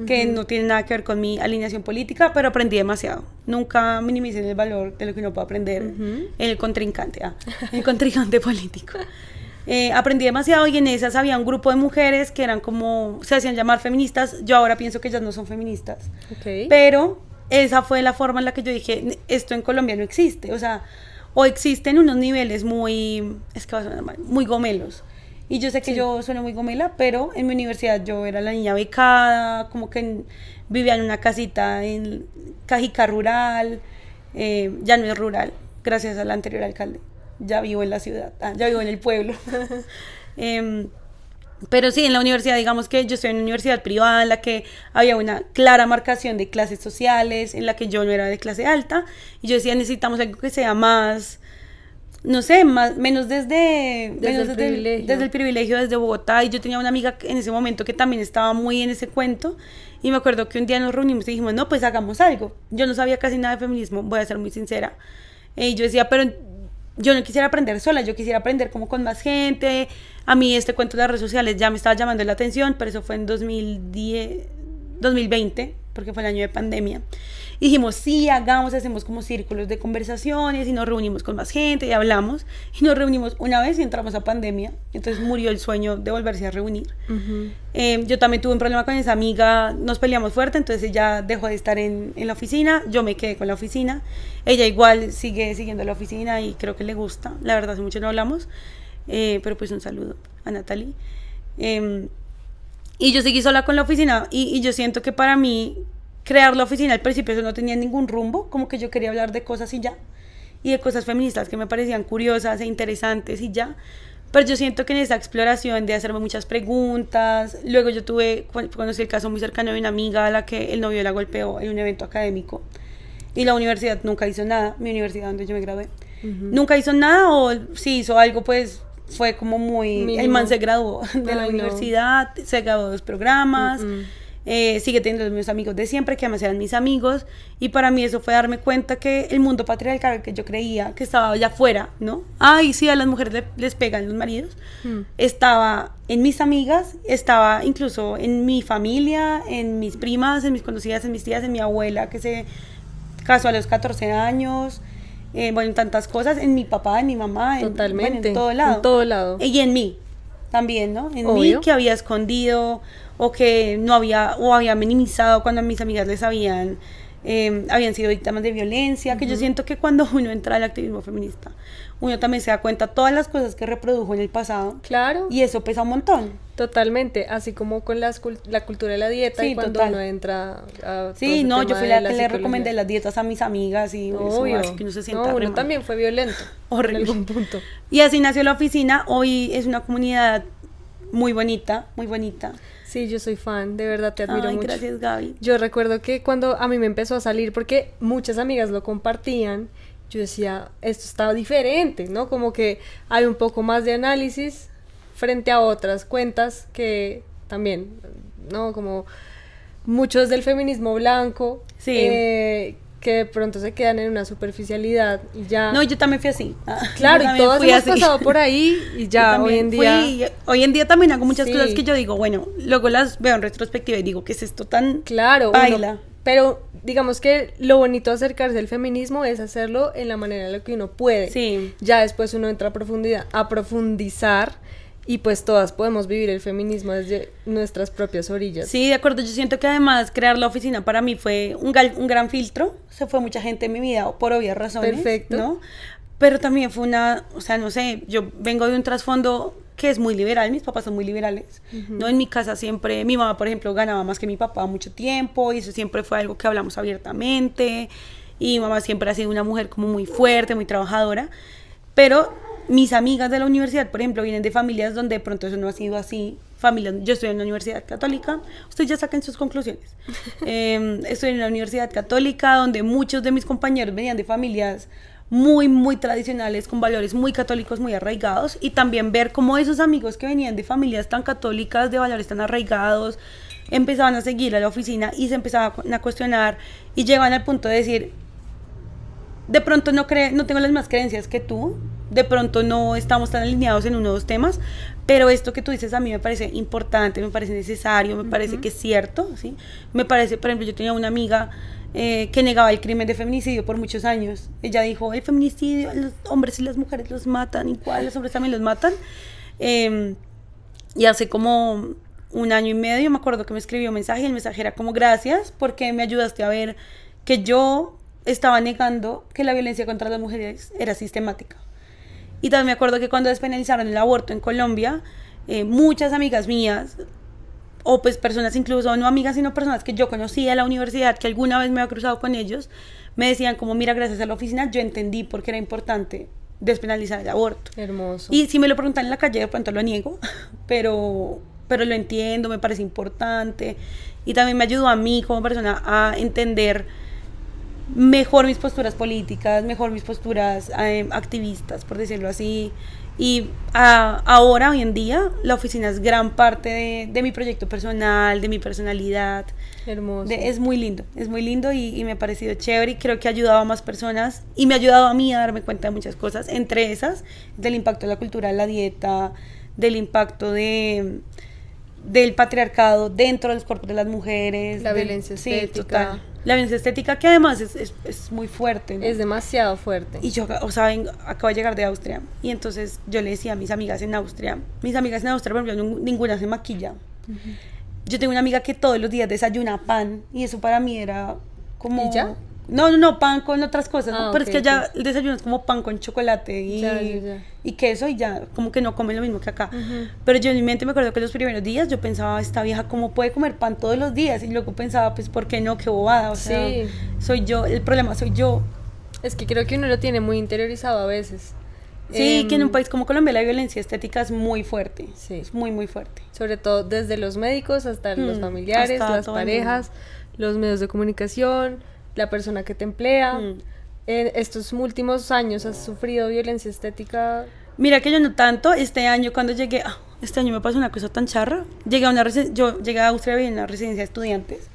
que no tiene nada que ver con mi alineación política, pero aprendí demasiado. Nunca minimicen el valor de lo que uno puede aprender en el contrincante, el contrincante político. Aprendí demasiado y en esas había un grupo de mujeres que eran como, se hacían llamar feministas. Yo ahora pienso que ellas no son feministas, Ok. pero esa fue la forma en la que yo dije, esto en Colombia no existe. O sea, o existen unos niveles muy, es que va a sonar mal, muy gomelos. Y yo sé que yo sueno muy gomela, pero en mi universidad yo era la niña becada, como que vivía en una casita en Cajica rural, ya no es rural, gracias al anterior alcalde. Ya vivo en la ciudad, ya vivo en el pueblo. Pero sí, en la universidad, digamos que yo estoy en una universidad privada en la que había una clara marcación de clases sociales, en la que yo no era de clase alta, y yo decía, necesitamos algo que sea más, no sé, menos desde el privilegio, desde Bogotá. Y yo tenía una amiga en ese momento que también estaba muy en ese cuento, y me acuerdo que un día nos reunimos y dijimos, no, pues hagamos algo. Yo no sabía casi nada de feminismo, voy a ser muy sincera, y yo decía, pero yo no quisiera aprender sola, yo quisiera aprender como con más gente. A mí este cuento de las redes sociales ya me estaba llamando la atención, pero eso fue en 2020, porque fue el año de pandemia. Y dijimos, sí, hacemos como círculos de conversaciones y nos reunimos con más gente y hablamos. Y nos reunimos una vez y entramos a pandemia. Entonces murió el sueño de volverse a reunir. Ujú. Yo también tuve un problema con esa amiga, nos peleamos fuerte, entonces ella dejó de estar en la oficina, yo me quedé con la oficina. Ella igual sigue siguiendo la oficina y creo que le gusta. La verdad, hace mucho no hablamos, pero pues un saludo a Natalie. Y yo seguí sola con la oficina y yo siento que para mí crear la oficina al principio eso no tenía ningún rumbo, como que yo quería hablar de cosas y ya, y de cosas feministas que me parecían curiosas e interesantes y ya. Pero yo siento que en esa exploración de hacerme muchas preguntas, luego yo conocí el caso muy cercano de una amiga a la que el novio la golpeó en un evento académico y la universidad nunca hizo nada, mi universidad donde yo me gradué, nunca hizo nada, o si hizo algo pues fue como muy... Mínimo. El man se graduó de la Ay, no. universidad, se graduó de 2 programas, sigue teniendo los mismos amigos de siempre, que además eran mis amigos, y para mí eso fue darme cuenta que el mundo patriarcal que yo creía que estaba allá afuera, ¿no? Ay, sí, a las mujeres les pegan los maridos, estaba en mis amigas, estaba incluso en mi familia, en mis primas, en mis conocidas, en mis tías, en mi abuela que se casó a los 14 años, bueno, en tantas cosas, en mi papá, en mi mamá, Totalmente. Bueno, en todo lado. En todo lado. Y en mí también, ¿no? En Obvio. mí, que había escondido o que no había, o había minimizado cuando a mis amigas les habían sido víctimas de violencia, que yo siento que cuando uno entra al activismo feminista, uno también se da cuenta de todas las cosas que reprodujo en el pasado, Claro. y eso pesa un montón. Totalmente, así como con la cultura de la dieta, Sí, y cuando total. uno entra a Sí, todo ese no, tema yo fui de la la que le psicología. recomendé las dietas a mis amigas y eso Obvio. hace que uno se sienta No, re uno mal. también fue violento. Horrible. En algún punto. Y así nació la oficina. Hoy es una comunidad muy bonita, muy bonita. Sí, yo soy fan, de verdad te admiro Ay, mucho. gracias, Gaby. Yo recuerdo que cuando a mí me empezó a salir, porque muchas amigas lo compartían, yo decía, esto está diferente, ¿no? Como que hay un poco más de análisis frente a otras cuentas que también, ¿no? Como muchos del feminismo blanco, Sí. Que de pronto se quedan en una superficialidad y ya... No, yo también fui así. Claro, Yo y también todas fui hemos así. pasado por ahí y Yo ya también hoy en día... hoy en día también hago muchas Sí. cosas que yo digo, bueno, luego las veo en retrospectiva y digo, ¿qué es esto tan Claro, baila? pero digamos que lo bonito de acercarse al feminismo es hacerlo en la manera en la que uno puede. Sí. Ya después uno entra a profundizar y pues todas podemos vivir el feminismo desde nuestras propias orillas. Sí, de acuerdo. Yo siento que además crear la oficina para mí fue un gran filtro. Se fue mucha gente en mi vida por obvias razones. Perfecto. ¿No? Pero también fue o sea, no sé, yo vengo de un trasfondo que es muy liberal, mis papás son muy liberales, ¿no? En mi casa siempre, mi mamá, por ejemplo, ganaba más que mi papá mucho tiempo y eso siempre fue algo que hablamos abiertamente y mi mamá siempre ha sido una mujer como muy fuerte, muy trabajadora, pero mis amigas de la universidad, por ejemplo, vienen de familias donde de pronto eso no ha sido así. Yo estoy en una universidad católica, ustedes ya saquen sus conclusiones. Estoy en una universidad católica donde muchos de mis compañeros venían de familias muy, muy tradicionales, con valores muy católicos, muy arraigados, y también ver cómo esos amigos que venían de familias tan católicas, de valores tan arraigados, empezaban a seguir a la oficina y se empezaban a cuestionar y llegaban al punto de decir, de pronto no tengo las mismas creencias que tú, de pronto no estamos tan alineados en uno o dos temas, pero esto que tú dices a mí me parece importante, me parece necesario, me parece que es cierto, ¿sí? Me parece, por ejemplo, yo tenía una amiga que negaba el crimen de feminicidio por muchos años. Ella dijo, el feminicidio, los hombres y las mujeres los matan, igual los hombres también los matan. Y hace como un año y medio me acuerdo que me escribió un mensaje, y el mensaje era como, gracias porque me ayudaste a ver que yo estaba negando que la violencia contra las mujeres era sistemática. Y también me acuerdo que cuando despenalizaron el aborto en Colombia, muchas amigas mías, o pues personas incluso, no amigas, sino personas que yo conocía en la universidad, que alguna vez me había cruzado con ellos, me decían como, mira, gracias a la oficina yo entendí por qué era importante despenalizar el aborto. Hermoso. Y si me lo preguntan en la calle, de pronto lo niego, pero lo entiendo, me parece importante. Y también me ayudó a mí como persona a entender mejor mis posturas políticas, mejor mis posturas activistas, por decirlo así. Y ahora, hoy en día, la oficina es gran parte de mi proyecto personal, de mi personalidad. Hermoso. Es muy lindo y me ha parecido chévere y creo que ha ayudado a más personas y me ha ayudado a mí a darme cuenta de muchas cosas, entre esas, del impacto de la cultura de la dieta, del impacto del patriarcado dentro de los cuerpos de las mujeres. La violencia estética. Sí, total. La violencia estética que además es muy fuerte, ¿no? Es demasiado fuerte. Y yo, o sea, acabo de llegar de Austria y entonces yo le decía a mis amigas en Austria, por ejemplo, ninguna se maquilla. Yo tengo una amiga que todos los días desayuna pan y eso para mí era como... ¿Y ya? No, pan con otras cosas, ¿no? Pero ok, es que allá el desayuno es como pan con chocolate Ya. y queso y ya, como que no comen lo mismo que acá. Pero yo en mi mente me acuerdo que los primeros días yo pensaba, esta vieja, ¿cómo puede comer pan todos los días? Y luego pensaba, pues, ¿por qué no? Qué bobada, o sea, Sí. soy yo, el problema soy yo. Es que creo que uno lo tiene muy interiorizado a veces. Sí, que en un país como Colombia la violencia estética es muy fuerte, Sí. es muy, muy fuerte. Sobre todo desde los médicos hasta los familiares, hasta las todo el parejas, los medios de comunicación, la persona que te emplea. Mm. En estos últimos años has sufrido violencia estética. Mira que yo no tanto, este año cuando llegué, este año me pasó una cosa tan charra, yo llegué a Austria en una residencia de estudiantes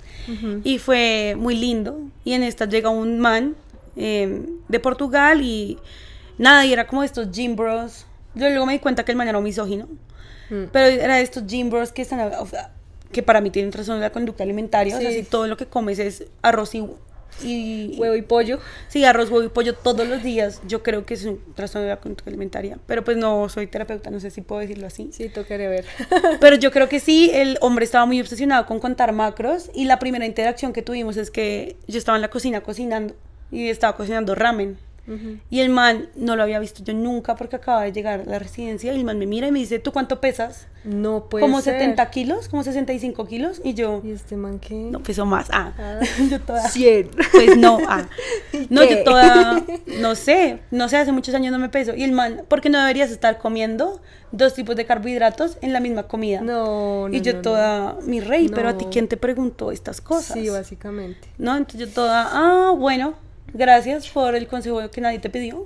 y fue muy lindo y en esta llega un man de Portugal y nada, y era como estos gym bros, yo luego me di cuenta que el man era un misógino, pero era de estos gym bros que están, o sea, que para mí tienen trastorno de la conducta alimentaria, Sí. o sea, si todo lo que comes es arroz y Huevo y pollo. Sí, arroz, huevo y pollo todos los días. Yo creo que es un trastorno de la conducta alimentaria. Pero pues no soy terapeuta, no sé si puedo decirlo así. Sí, tocaré ver. Pero yo creo que sí, el hombre estaba muy obsesionado con contar macros. Y la primera interacción que tuvimos es que yo estaba en la cocina cocinando. Y estaba cocinando ramen. Y el man no lo había visto yo nunca porque acababa de llegar a la residencia y el man me mira y me dice, ¿tú cuánto pesas? No puede Como ser. 70 kilos, como 65 kilos y yo, ¿Y este man qué? no, peso más, yo toda, 100. pues no, no, ¿Qué? yo toda, no sé, hace muchos años no me peso y el man, ¿por qué no deberías estar comiendo 2 tipos de carbohidratos en la misma comida? No, no, Y yo no, toda, mi rey, pero a ti No. quién te preguntó estas cosas, Sí, básicamente. ¿no? Entonces yo toda, bueno, gracias por el consejo que nadie te pidió.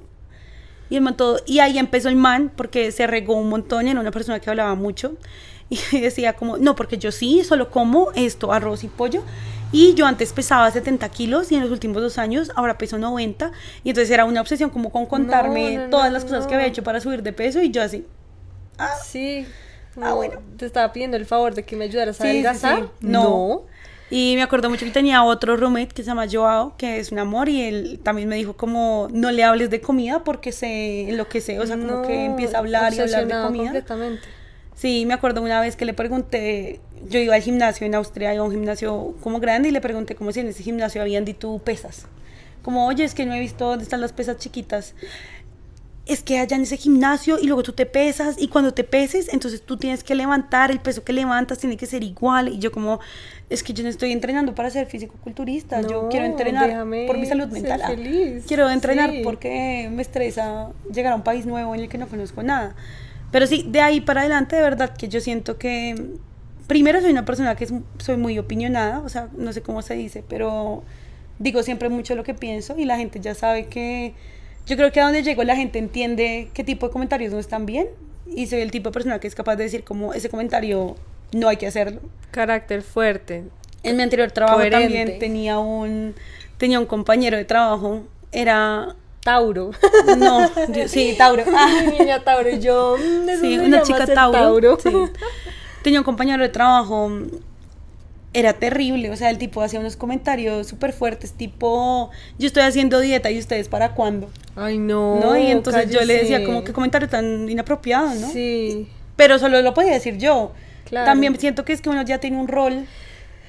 Y el man todo, y ahí empezó el man, porque se regó un montón, era una persona que hablaba mucho, y decía como, no, porque yo sí, solo como esto, arroz y pollo, y yo antes pesaba 70 kilos, y en los últimos 2 años, ahora peso 90, y entonces era una obsesión como con contarme No, todas las cosas que había hecho para subir de peso, y yo así, Sí. bueno. Te estaba pidiendo el favor de que me ayudaras a Sí, sí, adelgazar. sí. No. Y me acuerdo mucho que tenía otro roommate que se llama Joao, que es un amor, y él también me dijo como, no le hables de comida porque se enloquece, o sea, como que empieza a hablar y hablar de obsesionado comida. completamente. Sí, me acuerdo una vez que le pregunté, yo iba al gimnasio en Austria, iba a un gimnasio como grande, y le pregunté como si en ese gimnasio habían tú pesas. Como, oye, es que no he visto dónde están las pesas chiquitas. Es que allá en ese gimnasio y luego tú te pesas y cuando te peses, entonces tú tienes que levantar, el peso que levantas tiene que ser igual. Y yo como, es que yo no estoy entrenando para ser fisicoculturista, yo No, quiero entrenar déjame por mi salud ser mental. feliz. Quiero entrenar Sí. porque me estresa llegar a un país nuevo en el que no conozco nada. Pero sí, de ahí para adelante, de verdad que yo siento que, primero soy una persona que soy muy opinionada, o sea, no sé cómo se dice, pero digo siempre mucho lo que pienso y la gente ya sabe que yo creo que a donde llego la gente entiende qué tipo de comentarios no están bien y soy el tipo de persona que es capaz de decir como ese comentario no hay que hacerlo. Carácter fuerte. En mi anterior trabajo Coherente. también tenía un compañero de trabajo, era, Tauro. no, sí, Tauro. Mi niña Tauro. Y yo, ¿de Sí, dónde una llamas chica el Tauro. Sí. Tenía un compañero de trabajo, era terrible, o sea, el tipo hacía unos comentarios súper fuertes, tipo, yo estoy haciendo dieta y ustedes para cuándo, Ay, no. ¿no? Y entonces yo le decía cállese. como, qué comentario tan inapropiado, ¿no? Sí. Pero solo lo podía decir yo. Claro. También siento que es que uno ya tiene un rol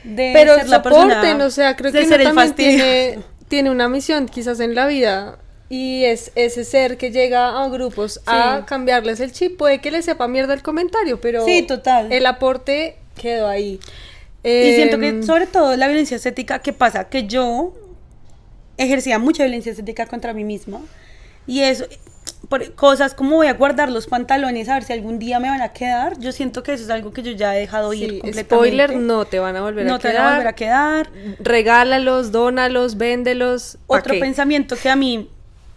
de Pero ser la soporten, persona, o sea, creo de que ser uno el también fastidio. tiene una misión quizás en la vida y es ese ser que llega a grupos a cambiarles el chip. Puede que le sepa mierda el comentario, pero Sí, total. el aporte quedó ahí. Y siento que sobre todo la violencia estética, ¿qué pasa? Que yo ejercía mucha violencia estética contra mí misma y eso, por cosas como voy a guardar los pantalones a ver si algún día me van a quedar, yo siento que eso es algo que yo ya he dejado ir Sí, completamente. spoiler, no te van a volver a No te quedar. van a volver a quedar. Regálalos, dónalos, véndelos. ¿pa' Otro qué? pensamiento que a mí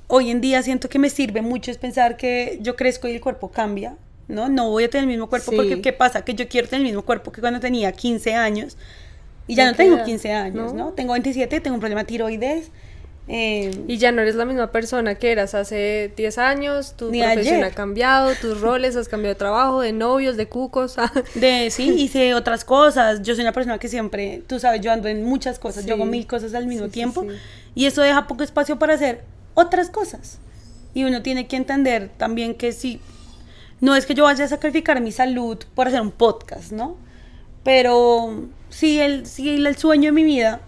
hoy en día siento que me sirve mucho es pensar que yo crezco y el cuerpo cambia, ¿no? No voy a tener el mismo cuerpo Sí. porque ¿qué pasa? Que yo quiero tener el mismo cuerpo que cuando tenía 15 años y ya ¿De no qué tengo edad? 15 años, ¿No? ¿no? Tengo 27, tengo un problema de tiroides. Y ya no eres la misma persona que eras hace 10 años, tu Ni profesión ayer. ha cambiado, tus roles, has cambiado de trabajo, de novios, de cucos. Sí, hice otras cosas. Yo soy una persona que siempre, tú sabes, yo ando en muchas cosas, yo hago Sí. 1000 cosas al mismo Sí, sí, tiempo sí. y eso deja poco espacio para hacer otras cosas. Y uno tiene que entender también que sí, no es que yo vaya a sacrificar mi salud por hacer un podcast, ¿no? Pero si el sueño de mi vida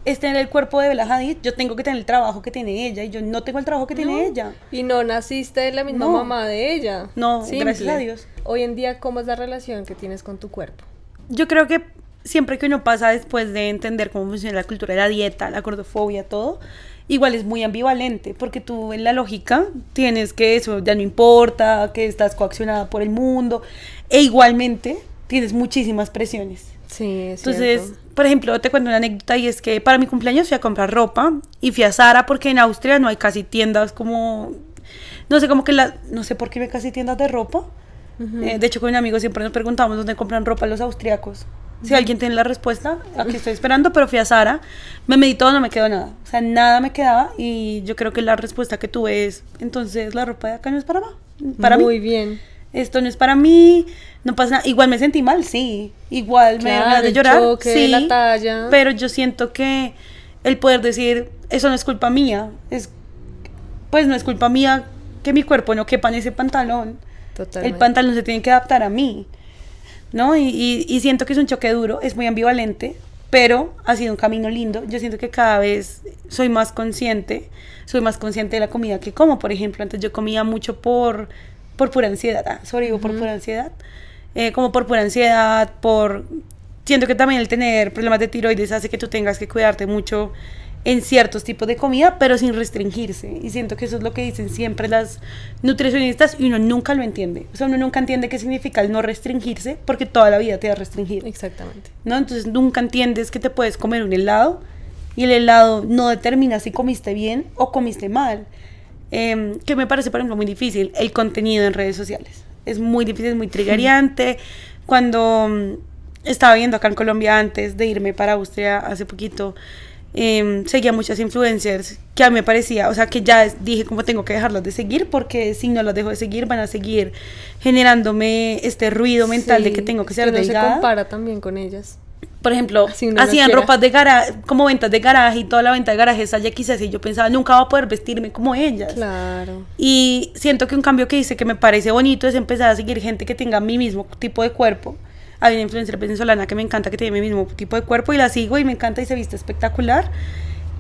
es tener el cuerpo de Bella Hadid, yo tengo que tener el trabajo que tiene ella y yo no tengo el trabajo que tiene ella. Y no naciste de la misma No. mamá de ella. No, Simple. gracias a Dios. Hoy en día, ¿cómo es la relación que tienes con tu cuerpo? Yo creo que siempre que uno pasa después de entender cómo funciona la cultura de la dieta, la gordofobia, todo, igual es muy ambivalente, porque tú en la lógica tienes que eso ya no importa, que estás coaccionada por el mundo, e igualmente tienes muchísimas presiones. Sí, es Entonces, cierto. por ejemplo, te cuento una anécdota y es que para mi cumpleaños fui a comprar ropa y fui a Zara porque en Austria no hay casi tiendas como, no sé, como que no sé por qué no hay casi tiendas de ropa. De hecho, con un amigo siempre nos preguntamos dónde compran ropa los austriacos. Si alguien tiene la respuesta, aquí estoy esperando, pero fui a Zara, me medí todo, no me quedó nada. O sea, nada me quedaba y yo creo que la respuesta que tuve es, entonces la ropa de acá no es para Muy mí. bien. Esto no es para mí, no pasa nada. Igual me sentí mal, sí. Igual me Claro, dio ganas de el llorar, choque de sí. la talla. Pero yo siento que el poder decir, eso no es culpa mía, pues no es culpa mía que mi cuerpo no quepa en ese pantalón. Totalmente. El pantalón se tiene que adaptar a mí, ¿no? Y siento que es un choque duro, es muy ambivalente, pero ha sido un camino lindo. Yo siento que cada vez soy más consciente de la comida que como. Por ejemplo, antes yo comía mucho por pura ansiedad, por pura ansiedad, como por pura ansiedad, siento que también el tener problemas de tiroides hace que tú tengas que cuidarte mucho en ciertos tipos de comida, pero sin restringirse, y siento que eso es lo que dicen siempre las nutricionistas y uno nunca lo entiende, o sea, uno nunca entiende qué significa el no restringirse, porque toda la vida te ha restringido. Exactamente. ¿No? Entonces nunca entiendes que te puedes comer un helado y el helado no determina si comiste bien o comiste mal, que me parece, por ejemplo, muy difícil el contenido en redes sociales. Es muy difícil, es muy triggeriante. Cuando estaba viendo acá en Colombia, antes de irme para Austria hace poquito, seguía muchas influencers que a mí me parecía, o sea, que ya dije como tengo que dejarlas de seguir, porque si no las dejo de seguir van a seguir generándome este ruido mental de que tengo que ser delgada. Se compara también con ellas. Por ejemplo, no hacían ropas de garaje, como ventas de garaje, y toda la venta de garaje es allá quizás, y yo pensaba, nunca voy a poder vestirme como ellas. Claro. Y siento que un cambio que hice que me parece bonito es empezar a seguir gente que tenga mi mismo tipo de cuerpo. Hay una influencer venezolana que me encanta, que tiene mi mismo tipo de cuerpo, y la sigo y me encanta y se viste espectacular,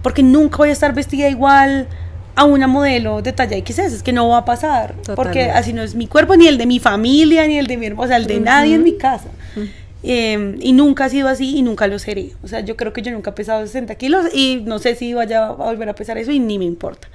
porque nunca voy a estar vestida igual a una modelo de talla XS, es que no va a pasar. Totalmente. Porque así no es mi cuerpo, ni el de mi familia, ni el de mi hermano, o sea, el de nadie en mi casa. Y nunca ha sido así y nunca lo seré. O sea, yo creo que yo nunca he pesado 60 kilos y no sé si vaya a volver a pesar eso y ni me importa.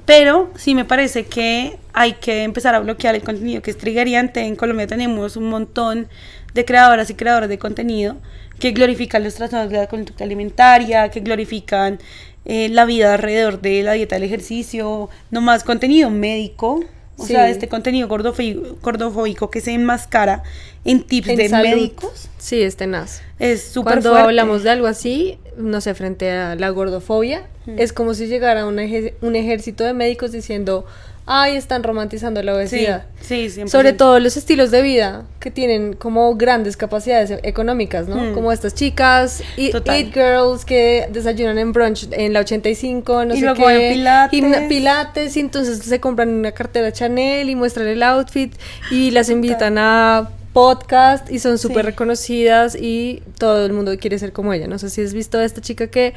Pero sí me parece que hay que empezar a bloquear el contenido que es triggeriante. En Colombia tenemos un montón de creadoras y creadores de contenido que glorifican los trastornos de la conducta alimentaria, que glorifican la vida alrededor de la dieta, del ejercicio, no más contenido médico. O sea, este contenido gordofóbico que se enmascara en tips de salud. Médicos. Sí, es tenaz. Es súper Cuando fuerte. hablamos de algo así, no sé, frente a la gordofobia, es como si llegara un ejército de médicos diciendo, ay, están romantizando la obesidad. Sí, 100%. Sobre todo los estilos de vida que tienen como grandes capacidades económicas, ¿no? Como estas chicas, Eat Girls, que desayunan en brunch en la 85, no y sé luego qué. Pilates, y entonces se compran una cartera Chanel y muestran el outfit y las invitan a podcast y son súper reconocidas y todo el mundo quiere ser como ella. No sé si has visto a esta chica que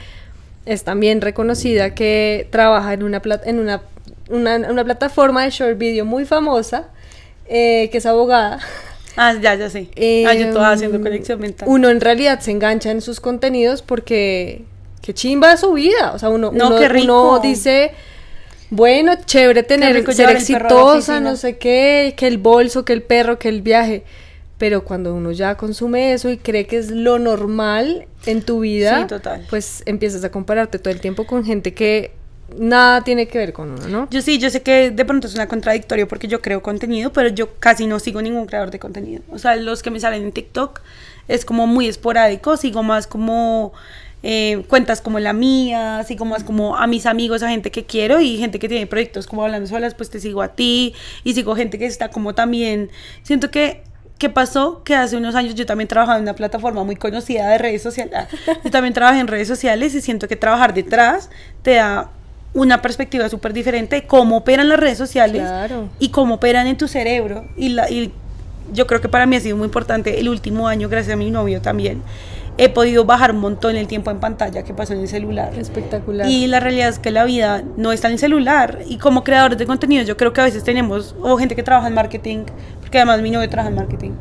es también reconocida, que trabaja en una plataforma de short video muy famosa, que es abogada. Ya sé. Yo estaba haciendo conexión mental. Uno en realidad se engancha en sus contenidos porque qué chimba su vida. O sea, uno dice, bueno, chévere ser exitosa, no sé qué, que el bolso, que el perro, que el viaje. Pero cuando uno ya consume eso y cree que es lo normal en tu vida, pues empiezas a compararte todo el tiempo con gente que nada tiene que ver con uno, ¿no? Yo sé que de pronto es una contradictorio porque yo creo contenido, pero yo casi no sigo ningún creador de contenido. O sea, los que me salen en TikTok es como muy esporádico, sigo más como cuentas como la mía, sigo más como a mis amigos, a gente que quiero y gente que tiene proyectos como Hablando Solas, pues te sigo a ti y sigo gente que está como también, siento que ¿qué pasó? Que hace unos años yo también trabajaba en una plataforma muy conocida de redes sociales. Yo también trabajé en redes sociales y siento que trabajar detrás te da una perspectiva súper diferente de cómo operan las redes sociales y cómo operan en tu cerebro. Y yo creo que para mí ha sido muy importante el último año, gracias a mi novio también. He podido bajar un montón el tiempo en pantalla que pasó en el celular. Espectacular. Y la realidad es que la vida no está en el celular. Y como creadores de contenido, yo creo que a veces tenemos, o gente que trabaja en marketing, porque además mi novio trabaja en marketing.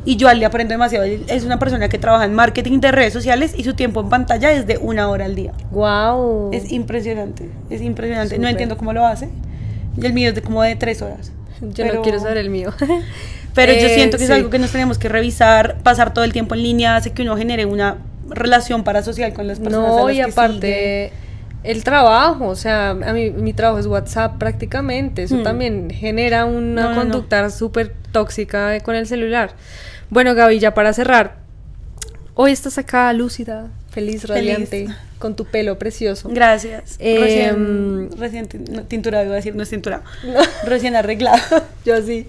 Y yo le aprendo demasiado. Él es una persona que trabaja en marketing de redes sociales y su tiempo en pantalla es de 1 hora al día. ¡Wow! Es impresionante, es impresionante. Súper. No entiendo cómo lo hace. Y el mío es como de 3 horas. Yo no quiero saber el mío. Pero yo siento que es algo que nos tenemos que revisar. Pasar todo el tiempo en línea hace que uno genere una relación parasocial con las personas. No, y aparte el trabajo, o sea, a mí mi trabajo es WhatsApp prácticamente. Eso también genera una conducta súper tóxica con el celular. Bueno, Gaby, ya para cerrar, hoy estás acá lúcida, feliz, radiante, con tu pelo precioso. Gracias. Recién tinturado, iba a decir, no es tinturado. No. Recién arreglado. Yo así.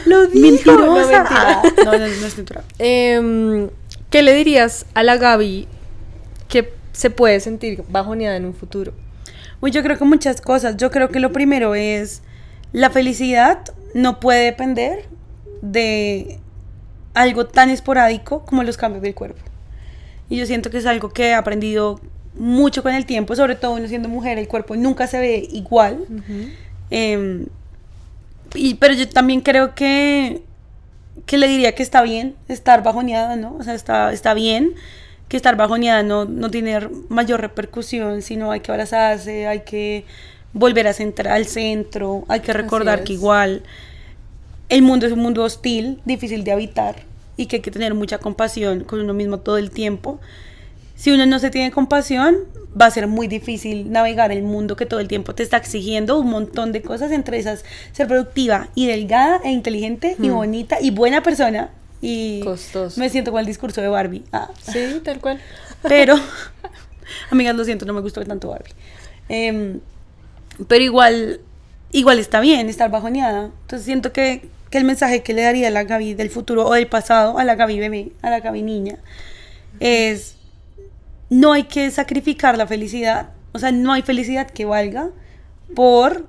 Lo digo. Mentirosa. No es tinturado. ¿Qué le dirías a la Gaby que se puede sentir bajoneada en un futuro? Uy, yo creo que muchas cosas. Yo creo que lo primero es la felicidad no puede depender de algo tan esporádico como los cambios del cuerpo. Y yo siento que es algo que he aprendido mucho con el tiempo, sobre todo uno siendo mujer, el cuerpo nunca se ve igual. Pero yo también creo que le diría que está bien estar bajoneada, ¿no? O sea, está bien que estar bajoneada no tiene mayor repercusión, sino hay que abrazarse, hay que volver a centrar al centro, hay que recordar que igual el mundo es un mundo hostil, difícil de habitar y que hay que tener mucha compasión con uno mismo todo el tiempo. Si uno no se tiene compasión, va a ser muy difícil navegar el mundo que todo el tiempo te está exigiendo un montón de cosas, entre esas ser productiva y delgada e inteligente y bonita y buena persona. Y costoso. Me siento con el discurso de Barbie. Sí, tal cual. Pero, amigas, lo siento, no me gustó tanto Barbie. Pero igual está bien estar bajoneada. Entonces siento que el mensaje que le daría a la Gaby del futuro o del pasado, a la Gaby bebé, a la Gaby niña, es: no hay que sacrificar la felicidad. O sea, no hay felicidad que valga por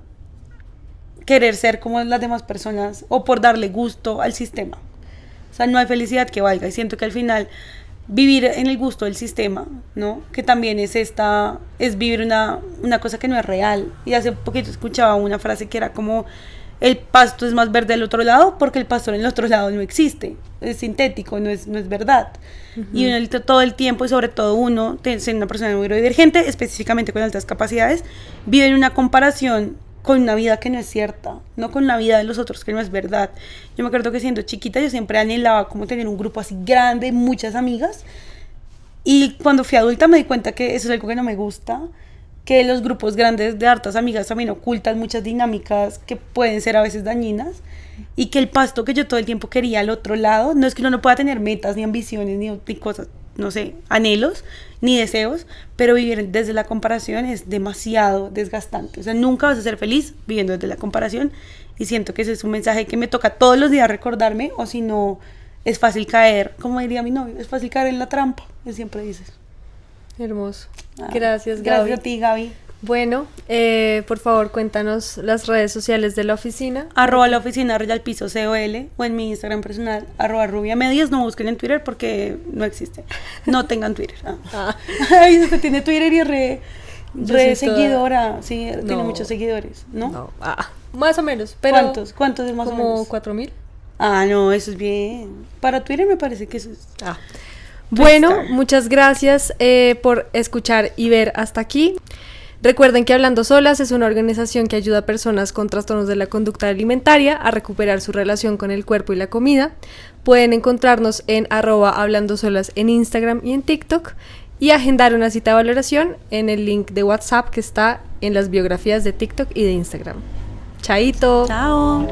querer ser como las demás personas o por darle gusto al sistema. O sea, no hay felicidad que valga. Y siento que al final vivir en el gusto del sistema, ¿no? Que también es vivir una cosa que no es real. Y hace poquito escuchaba una frase que era como: el pasto es más verde del otro lado porque el pasto en el otro lado no existe, es sintético, no es verdad. Y uno todo el tiempo, y sobre todo uno, siendo una persona neurodivergente, específicamente con altas capacidades, vive en una comparación con una vida que no es cierta, no con la vida de los otros que no es verdad. Yo me acuerdo que siendo chiquita yo siempre anhelaba como tener un grupo así grande, muchas amigas, y cuando fui adulta me di cuenta que eso es algo que no me gusta, que los grupos grandes de hartas amigas también ocultan muchas dinámicas que pueden ser a veces dañinas, y que el pasto que yo todo el tiempo quería al otro lado, no es que uno no pueda tener metas, ni ambiciones, ni cosas, no sé, anhelos, ni deseos, pero vivir desde la comparación es demasiado desgastante. O sea, nunca vas a ser feliz viviendo desde la comparación, y siento que ese es un mensaje que me toca todos los días recordarme, o si no, es fácil caer, como diría mi novio, es fácil caer en la trampa, él siempre dice. Hermoso. Gracias, Gaby. Gracias a ti, Gaby. Bueno, por favor, cuéntanos las redes sociales de la oficina. @la oficina _COL, o en mi Instagram personal @rubiamedias. No busquen en Twitter porque no existe. No tengan Twitter. Ay, usted tiene Twitter y re seguidora. Sí, no. Tiene muchos seguidores, ¿no? No. Más o menos. Pero ¿Cuántos es más o menos? Como 4,000. No, eso es bien. Para Twitter me parece que eso es... Bueno, muchas gracias por escuchar y ver hasta aquí. Recuerden que Hablando Solas es una organización que ayuda a personas con trastornos de la conducta alimentaria a recuperar su relación con el cuerpo y la comida. Pueden encontrarnos en @hablandosolas en Instagram y en TikTok, y agendar una cita de valoración en el link de WhatsApp que está en las biografías de TikTok y de Instagram. Chaito. Chao.